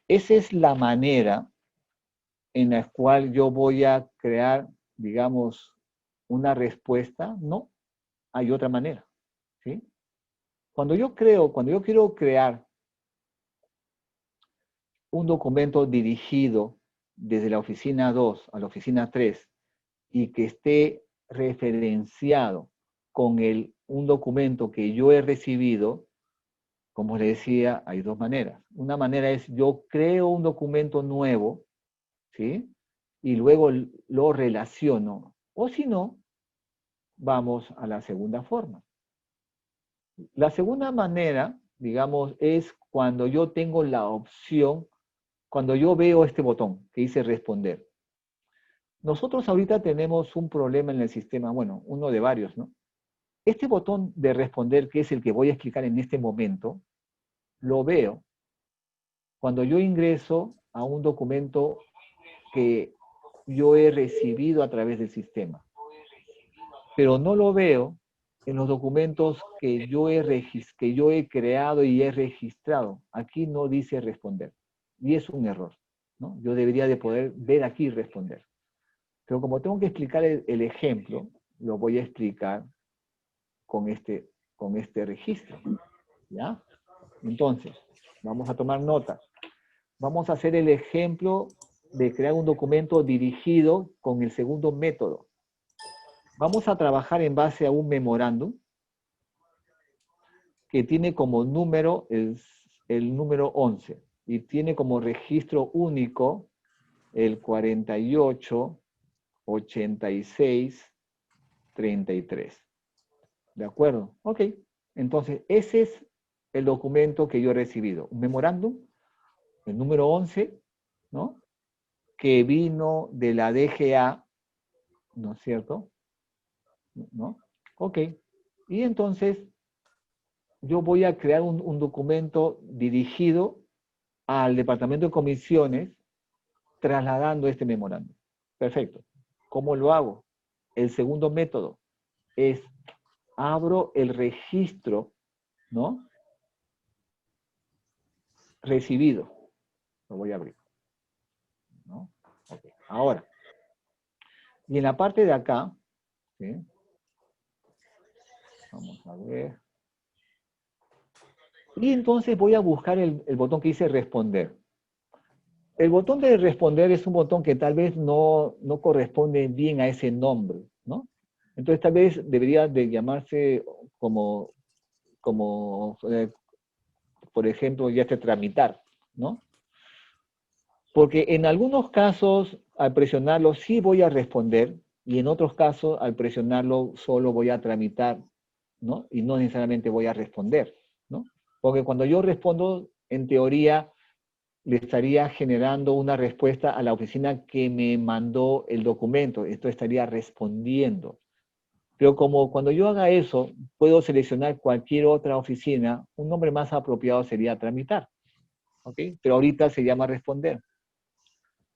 esa es la manera en la cual yo voy a crear, digamos, una respuesta. No, hay otra manera, ¿sí? Cuando yo quiero crear un documento dirigido desde la oficina 2 a la oficina 3 y que esté referenciado con un documento que yo he recibido, como les decía, hay dos maneras. Una manera es yo creo un documento nuevo, ¿sí? Y luego lo relaciono. O si no, vamos a la segunda forma. La segunda manera, digamos, es cuando yo tengo la opción, cuando yo veo este botón que dice responder. Nosotros ahorita tenemos un problema en el sistema, bueno, uno de varios, ¿no? Este botón de responder, que es el que voy a explicar en este momento, lo veo cuando yo ingreso a un documento que yo he recibido a través del sistema. Pero no lo veo en los documentos que yo he creado y he registrado. Aquí no dice responder. Y es un error, ¿no? Yo debería de poder ver aquí responder. Pero como tengo que explicar el ejemplo, lo voy a explicar con este registro, ¿ya? Entonces, vamos a tomar nota. Vamos a hacer el ejemplo de crear un documento dirigido con el segundo método. Vamos a trabajar en base a un memorándum que tiene como número el número 11 y tiene como registro único el 48, 86, 33. ¿De acuerdo? Ok. Entonces, ese es el documento que yo he recibido. Un memorándum, el número 11, ¿no? Que vino de la DGA, ¿no es cierto? ¿No? Ok. Y entonces, yo voy a crear un documento dirigido al Departamento de Comisiones, trasladando este memorándum. Perfecto. ¿Cómo lo hago? El segundo método es, abro el registro, ¿no? Recibido. Lo voy a abrir, ¿no? Okay. Ahora, y en la parte de acá, ¿sí? Vamos a ver. Y entonces voy a buscar el botón que dice responder. El botón de responder es un botón que tal vez no corresponde bien a ese nombre, ¿no? Entonces tal vez debería de llamarse como por ejemplo, ya se tramitar, ¿no? Porque en algunos casos, al presionarlo, sí voy a responder, y en otros casos, al presionarlo, solo voy a tramitar, ¿no? Y no necesariamente voy a responder, ¿no? Porque cuando yo respondo, en teoría, le estaría generando una respuesta a la oficina que me mandó el documento. Esto estaría respondiendo. Pero como cuando yo haga eso, puedo seleccionar cualquier otra oficina, un nombre más apropiado sería tramitar. ¿Ok? Pero ahorita se llama responder.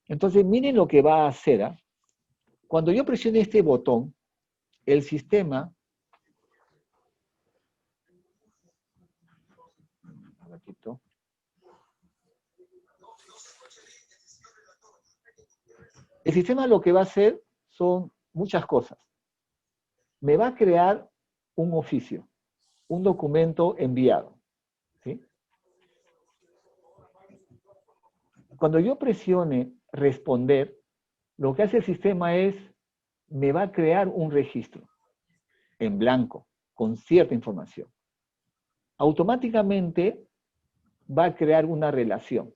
Entonces, miren lo que va a hacer. ¿Ah? Cuando yo presione este botón, el sistema... Un ratito. El sistema lo que va a hacer son muchas cosas. Me va a crear un oficio, un documento enviado. ¿Sí? Cuando yo presione responder, lo que hace el sistema es, me va a crear un registro en blanco, con cierta información. Automáticamente va a crear una relación.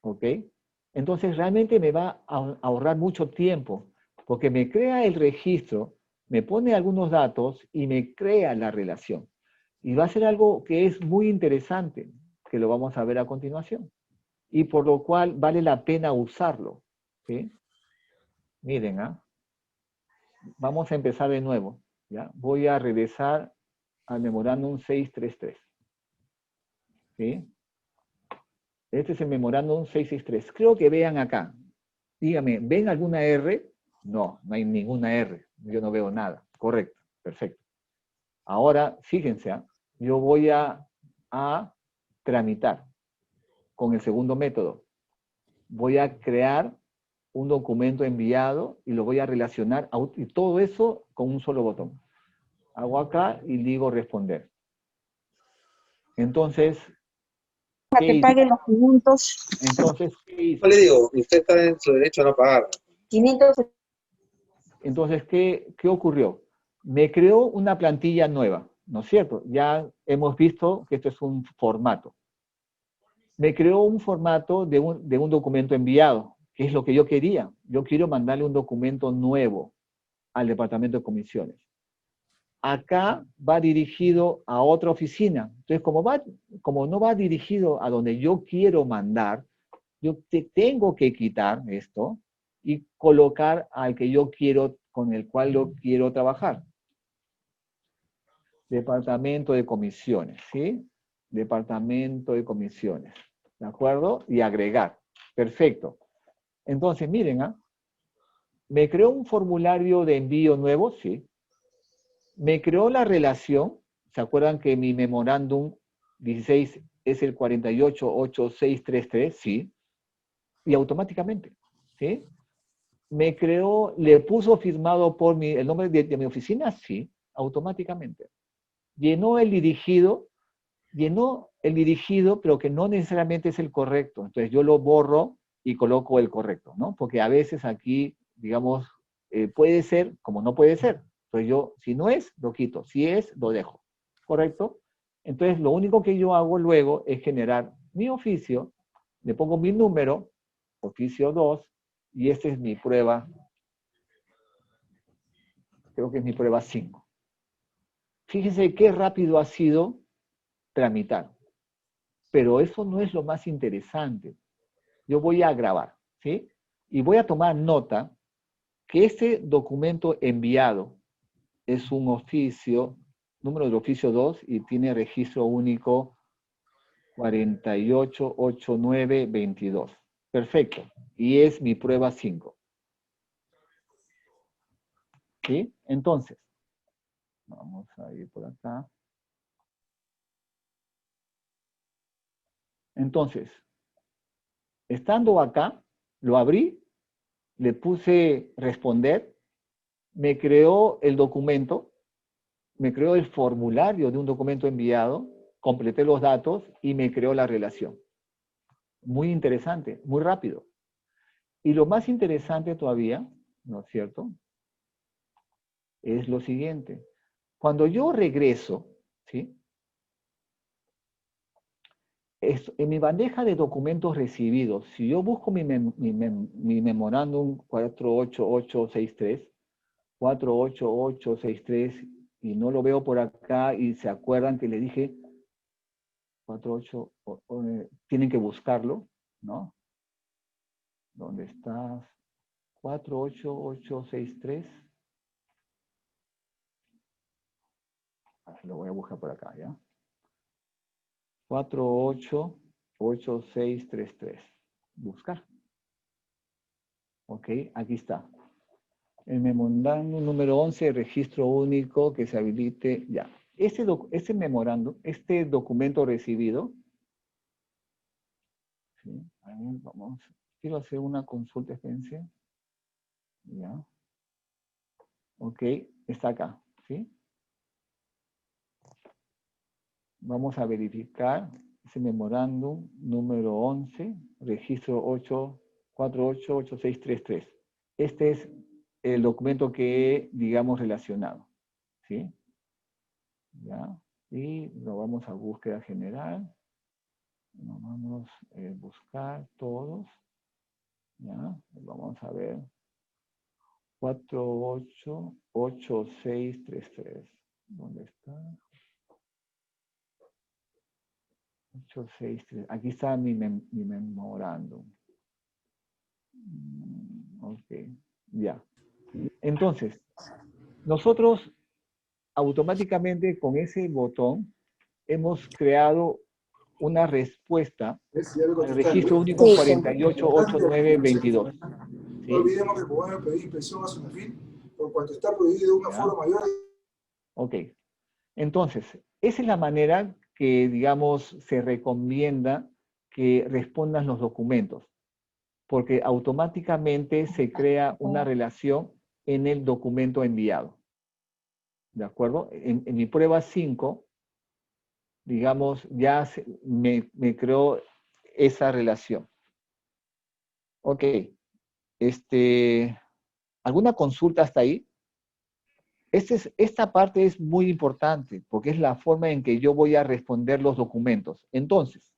¿Ok? Entonces realmente me va a ahorrar mucho tiempo, porque me crea el registro, me pone algunos datos y me crea la relación. Y va a ser algo que es muy interesante, que lo vamos a ver a continuación. Y por lo cual vale la pena usarlo. ¿Sí? Miren, ¿ah? Vamos a empezar de nuevo. ¿Ya? Voy a regresar al memorándum 633. ¿Sí? Este es el memorándum 663. Creo que vean acá. Dígame, ¿ven alguna R? No, no hay ninguna R. Yo no veo nada. Correcto, perfecto. Ahora, fíjense, ¿eh? Yo voy a tramitar con el segundo método. Voy a crear un documento enviado y lo voy a relacionar, y todo eso con un solo botón. Hago acá y digo responder. Entonces, para que pague los 500. Entonces, ¿qué hice? Yo le digo, usted está en su derecho a no pagar. 500. Entonces, ¿qué ocurrió? Me creó una plantilla nueva, ¿no es cierto? Ya hemos visto que esto es un formato. Me creó un formato de un documento enviado, que es lo que yo quería. Yo quiero mandarle un documento nuevo al departamento de comisiones. Acá va dirigido a otra oficina. Entonces, como no va dirigido a donde yo quiero mandar, yo tengo que quitar esto y colocar al que yo quiero, con el cual yo quiero trabajar. Departamento de comisiones, ¿sí? Departamento de comisiones, ¿de acuerdo? Y agregar. Perfecto. Entonces, miren, ¿ah? ¿Me creó un formulario de envío nuevo? Sí. ¿Me creó la relación? ¿Se acuerdan que mi memorándum 16 es el 488633? Sí. Y automáticamente, ¿sí? ¿Me creó, le puso firmado por el nombre de mi oficina? Sí, automáticamente. Llenó el dirigido, pero que no necesariamente es el correcto. Entonces yo lo borro y coloco el correcto, ¿no? Porque a veces aquí, digamos, puede ser como no puede ser. Entonces yo, si no es, lo quito. Si es, lo dejo. ¿Correcto? Entonces lo único que yo hago luego es generar mi oficio, le pongo mi número, oficio 2, y esta es mi prueba, creo que es mi prueba 5. Fíjense qué rápido ha sido tramitar. Pero eso no es lo más interesante. Yo voy a grabar, ¿sí? Y voy a tomar nota que este documento enviado es un oficio, número de oficio 2, y tiene registro único 488922. Perfecto. Y es mi prueba 5. ¿Sí? Entonces, vamos a ir por acá. Entonces, estando acá, lo abrí, le puse responder, me creó el documento, me creó el formulario de un documento enviado, completé los datos y me creó la relación. Muy interesante, muy rápido. Y lo más interesante todavía, ¿no es cierto?, es lo siguiente. Cuando yo regreso, ¿sí?, en mi bandeja de documentos recibidos, si yo busco mi memorándum 48863, y no lo veo por acá, y se acuerdan que le dije 48, tienen que buscarlo, ¿no? ¿Dónde estás? 48863. Lo voy a buscar por acá, ¿ya? 488633. Buscar. Ok, aquí está. El memorándum número 11, registro único que se habilite, ya. Este memorándum, este documento recibido, ¿sí? A ver, vamos, quiero hacer una consulta, espérense. Ya. Ok, está acá, ¿sí? Vamos a verificar ese memorándum número 11, registro 488633. Este es el documento que he, digamos, relacionado, ¿sí? ¿Ya? Y lo vamos a búsqueda general. Nos vamos a buscar todos. ¿Ya? Vamos a ver. 488633. ¿Dónde está? 863. Aquí está mi memorándum. Ok, ya. Entonces, nosotros automáticamente con ese botón hemos creado una respuesta al registro único Sí. 488922. ¿Sí? No olvidemos que podemos pedir inspección a SUNAFIL por cuanto está prohibido un aforo mayor. Ok. Entonces, esa es la manera que, digamos, se recomienda que respondan los documentos, porque automáticamente se crea una relación en el documento enviado. ¿De acuerdo? En mi prueba 5, digamos, ya me creó esa relación. Ok. ¿Alguna consulta hasta ahí? Esta parte es muy importante porque es la forma en que yo voy a responder los documentos. Entonces,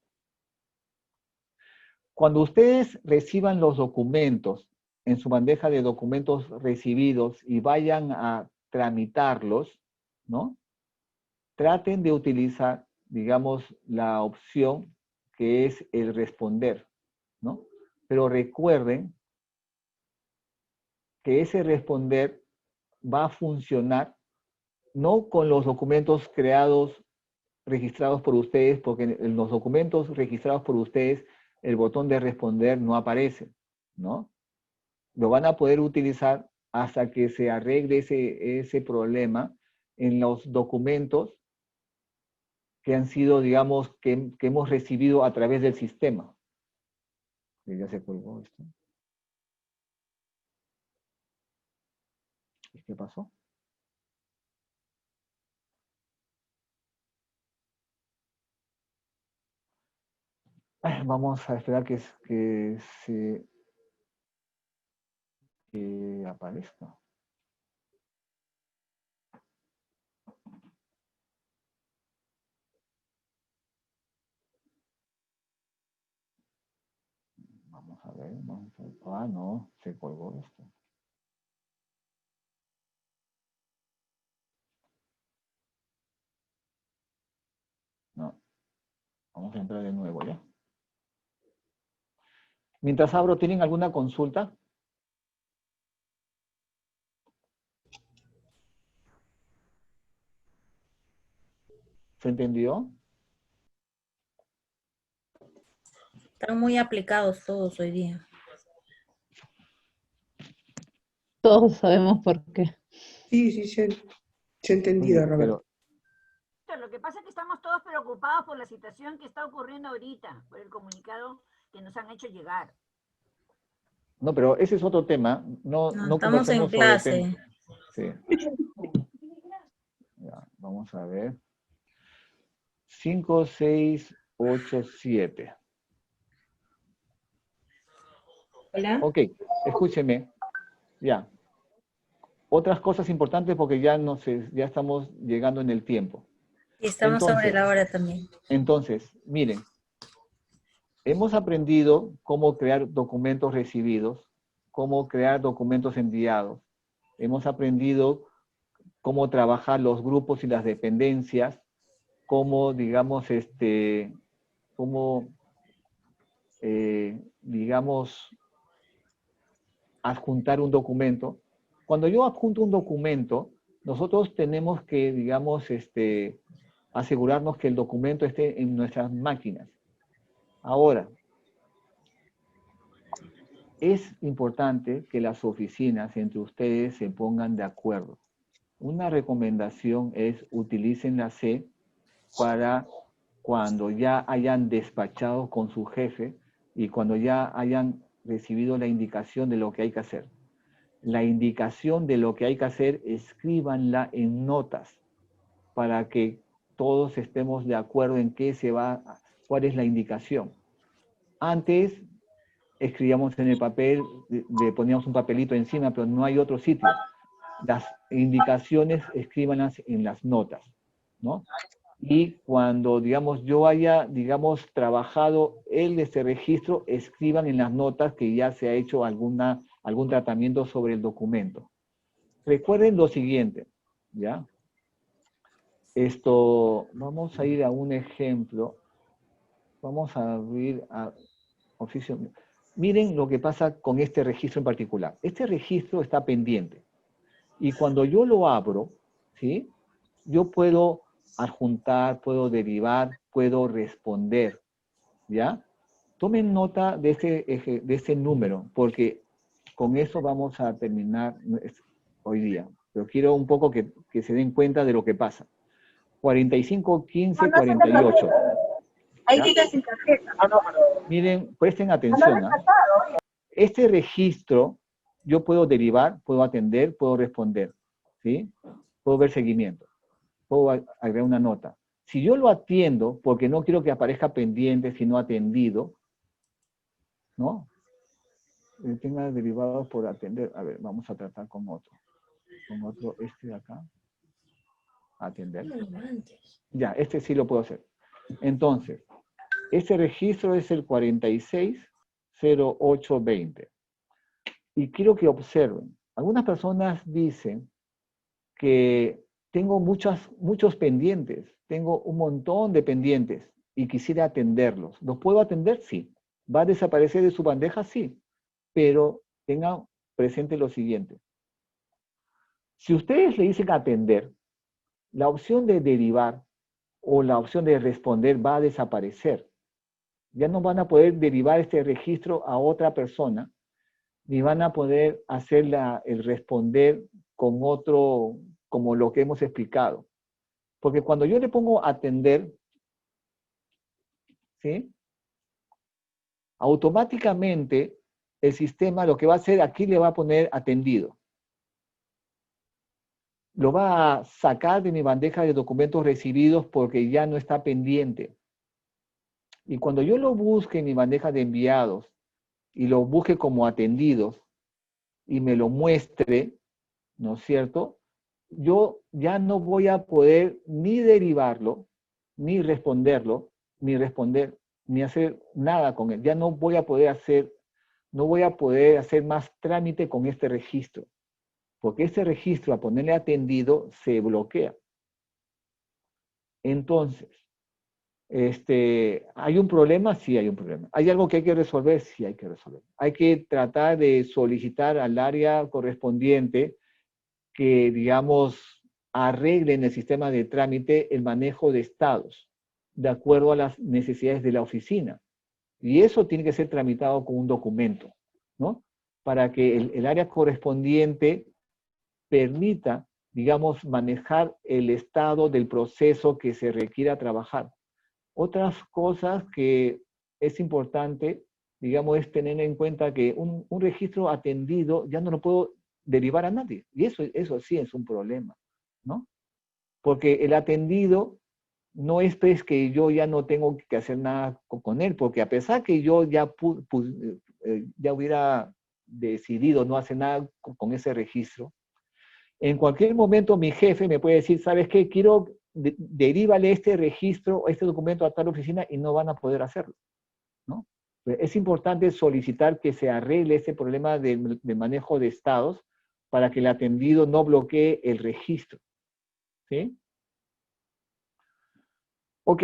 cuando ustedes reciban los documentos en su bandeja de documentos recibidos y vayan a tramitarlos, ¿no? Traten de utilizar, digamos, la opción que es el responder, ¿no? Pero recuerden que ese responder va a funcionar no con los documentos registrados por ustedes, porque en los documentos registrados por ustedes el botón de responder no aparece, ¿no? Lo van a poder utilizar hasta que se arregle ese problema en los documentos que han sido, digamos, que hemos recibido a través del sistema. Ya se colgó esto. ¿Qué pasó? Vamos a esperar que aparezca. Vamos a ver. Ah, no, se colgó esto. No. Vamos a entrar de nuevo, ¿ya? Mientras abro, ¿tienen alguna consulta? ¿Se entendió? Están muy aplicados todos hoy día. Todos sabemos por qué. Sí, se ha entendido, Oye, Roberto. Lo que pasa es que estamos todos preocupados por la situación que está ocurriendo ahorita, por el comunicado que nos han hecho llegar. No, pero ese es otro tema. No Estamos en conversemos sobre clase. Sí. Ya, vamos a ver. 5687. Hola. Ok, escúcheme. Ya. Otras cosas importantes porque ya estamos llegando en el tiempo. Y estamos sobre la hora también. Entonces, miren, hemos aprendido cómo crear documentos recibidos, cómo crear documentos enviados. Hemos aprendido cómo trabajar los grupos y las dependencias, cómo, digamos, cómo digamos, adjuntar un documento. Cuando yo adjunto un documento, nosotros tenemos que, digamos, asegurarnos que el documento esté en nuestras máquinas. Ahora, es importante que las oficinas entre ustedes se pongan de acuerdo. Una recomendación es utilicen la C para cuando ya hayan despachado con su jefe y cuando ya hayan recibido la indicación de lo que hay que hacer. La indicación de lo que hay que hacer, escríbanla en notas para que todos estemos de acuerdo en qué se va, cuál es la indicación. Antes escribíamos en el papel, le poníamos un papelito encima, pero no hay otro sitio. Las indicaciones escríbanlas en las notas, ¿no? Y cuando, digamos, yo haya, digamos, trabajado este registro, escriban en las notas que ya se ha hecho algún tratamiento sobre el documento. Recuerden lo siguiente, ¿ya? Vamos a ir a un ejemplo. Vamos a abrir a oficio. Miren lo que pasa con este registro en particular. Este registro está pendiente. Y cuando yo lo abro, ¿sí? Yo puedo adjuntar, puedo derivar, puedo responder, ¿ya? Tomen nota de ese número, porque con eso vamos a terminar hoy día. Pero quiero un poco que se den cuenta de lo que pasa. 45, 15, 48. Ahí dice sin tarjeta. Miren, presten atención. Este registro, yo puedo derivar, puedo atender, puedo responder, ¿sí? Puedo ver seguimiento. Puedo agregar una nota. Si yo lo atiendo, porque no quiero que aparezca pendiente, sino atendido, ¿no? Tenga derivados por atender. A ver, vamos a tratar con otro. Con otro, este de acá. Atender. Ya, este sí lo puedo hacer. Entonces, este registro es el 460820. Y quiero que observen. Algunas personas dicen que tengo muchos pendientes, tengo un montón de pendientes y quisiera atenderlos. ¿Los puedo atender? Sí. ¿Va a desaparecer de su bandeja? Sí. Pero tengan presente lo siguiente. Si ustedes le dicen atender, la opción de derivar o la opción de responder va a desaparecer. Ya no van a poder derivar este registro a otra persona, ni van a poder hacer el responder con otro, como lo que hemos explicado. Porque cuando yo le pongo atender, ¿sí? Automáticamente el sistema lo que va a hacer, aquí le va a poner atendido. Lo va a sacar de mi bandeja de documentos recibidos porque ya no está pendiente. Y cuando yo lo busque en mi bandeja de enviados y lo busque como atendidos y me lo muestre, ¿no es cierto? Yo ya no voy a poder ni derivarlo, ni responderlo, ni responder, ni hacer nada con él. Ya no voy a poder hacer más trámite con este registro. Porque este registro, a ponerle atendido, se bloquea. Entonces, ¿hay un problema? Sí hay un problema. ¿Hay algo que hay que resolver? Sí hay que resolver. Hay que tratar de solicitar al área correspondiente que, digamos, arregle en el sistema de trámite el manejo de estados, de acuerdo a las necesidades de la oficina. Y eso tiene que ser tramitado con un documento, ¿no? Para que el área correspondiente permita, digamos, manejar el estado del proceso que se requiera trabajar. Otras cosas que es importante, digamos, es tener en cuenta que un registro atendido ya no lo puedo derivar a nadie. Y eso sí es un problema, ¿no? Porque el atendido no es pues que yo ya no tengo que hacer nada con él, porque a pesar que yo ya hubiera decidido no hacer nada con ese registro, en cualquier momento mi jefe me puede decir, ¿sabes qué? Quiero, derívale este registro, este documento a tal oficina y no van a poder hacerlo, ¿no? Es importante solicitar que se arregle ese problema de manejo de estados para que el atendido no bloquee el registro, ¿sí? Ok.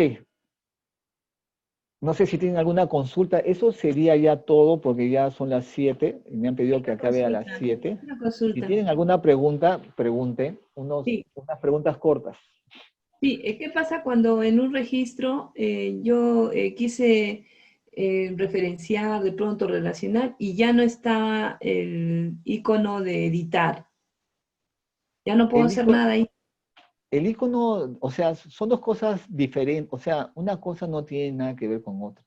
No sé si tienen alguna consulta. Eso sería ya todo porque ya son las 7 y me han pedido que acabe a las 7. Una Si consulta. tienen alguna pregunta, pregunten. Unas preguntas cortas. Sí, ¿qué pasa cuando en un registro yo quise referenciar, de pronto relacionar, y ya no está el icono de editar? Ya no puedo hacer nada ahí. El icono, o sea, son dos cosas diferentes. O sea, una cosa no tiene nada que ver con otra.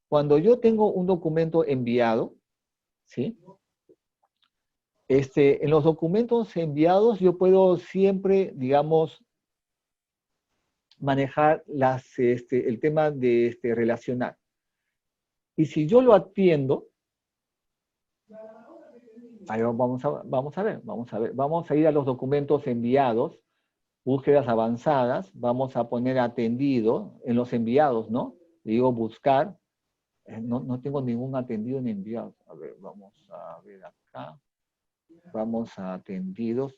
Cuando yo tengo un documento enviado, ¿sí? En los documentos enviados yo puedo siempre, digamos, manejar el tema de relacionar. Y si yo lo atiendo, ahí vamos a ver. Vamos a ir a los documentos enviados, búsquedas avanzadas, vamos a poner atendido en los enviados, ¿no? Le digo buscar, no tengo ningún atendido en enviados. A ver, vamos a ver acá. Vamos a atendidos,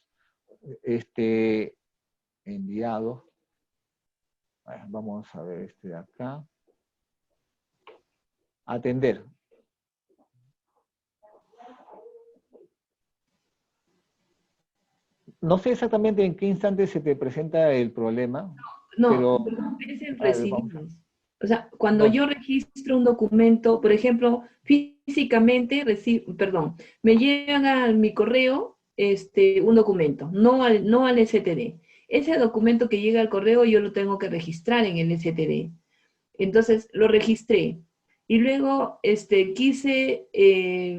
enviados. Vamos a ver de acá. Atender. No sé exactamente en qué instante se te presenta el problema. No, pero es en a ver, recibidos. O sea, cuando yo registro un documento, por ejemplo, físicamente, me llega a mi correo un documento, no al STD. Ese documento que llega al correo yo lo tengo que registrar en el STD. Entonces, lo registré. Y luego quise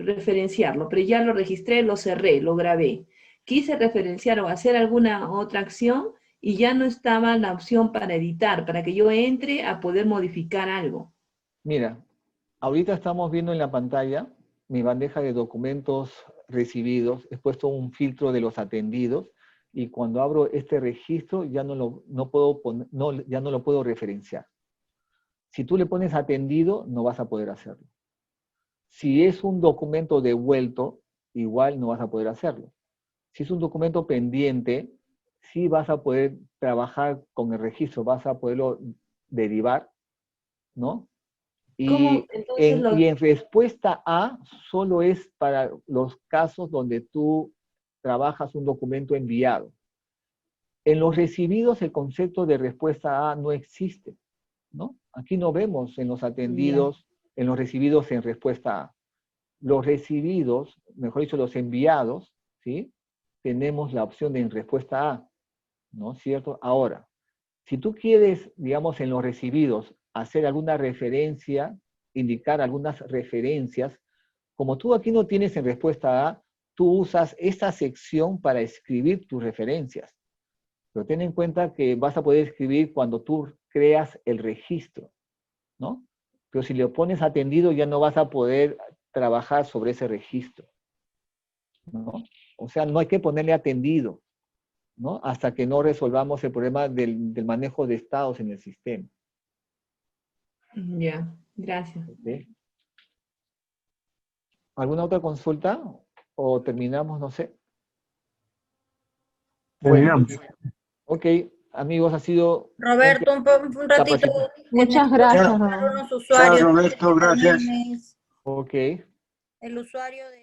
referenciarlo, pero ya lo registré, lo cerré, lo grabé. Quise referenciar o hacer alguna otra acción y ya no estaba la opción para editar, para que yo entre a poder modificar algo. Mira, ahorita estamos viendo en la pantalla mi bandeja de documentos recibidos. He puesto un filtro de los atendidos y cuando abro este registro ya no lo puedo referenciar. Si tú le pones atendido, no vas a poder hacerlo. Si es un documento devuelto, igual no vas a poder hacerlo. Si es un documento pendiente, sí vas a poder trabajar con el registro, vas a poderlo derivar, ¿no? Y en respuesta A, solo es para los casos donde tú trabajas un documento enviado. En los recibidos, el concepto de respuesta A no existe, ¿no? Aquí no vemos en los atendidos, en los recibidos en respuesta A. Los recibidos, mejor dicho, los enviados, ¿sí? Tenemos la opción de en respuesta A, ¿no es cierto? Ahora, si tú quieres, digamos, en los recibidos, hacer alguna referencia, indicar algunas referencias, como tú aquí no tienes en respuesta A, tú usas esta sección para escribir tus referencias. Pero ten en cuenta que vas a poder escribir cuando tú creas el registro, ¿no? Pero si le pones atendido ya no vas a poder trabajar sobre ese registro, ¿no? O sea, no hay que ponerle atendido, ¿no? Hasta que no resolvamos el problema del manejo de estados en el sistema. Ya, gracias. ¿Okay? ¿Alguna otra consulta? ¿O terminamos? No sé. Terminamos. Ok, amigos, ha sido... Roberto, un ratito. Muchas gracias. Unos usuarios. Chao, Roberto, gracias. Ok. El usuario de...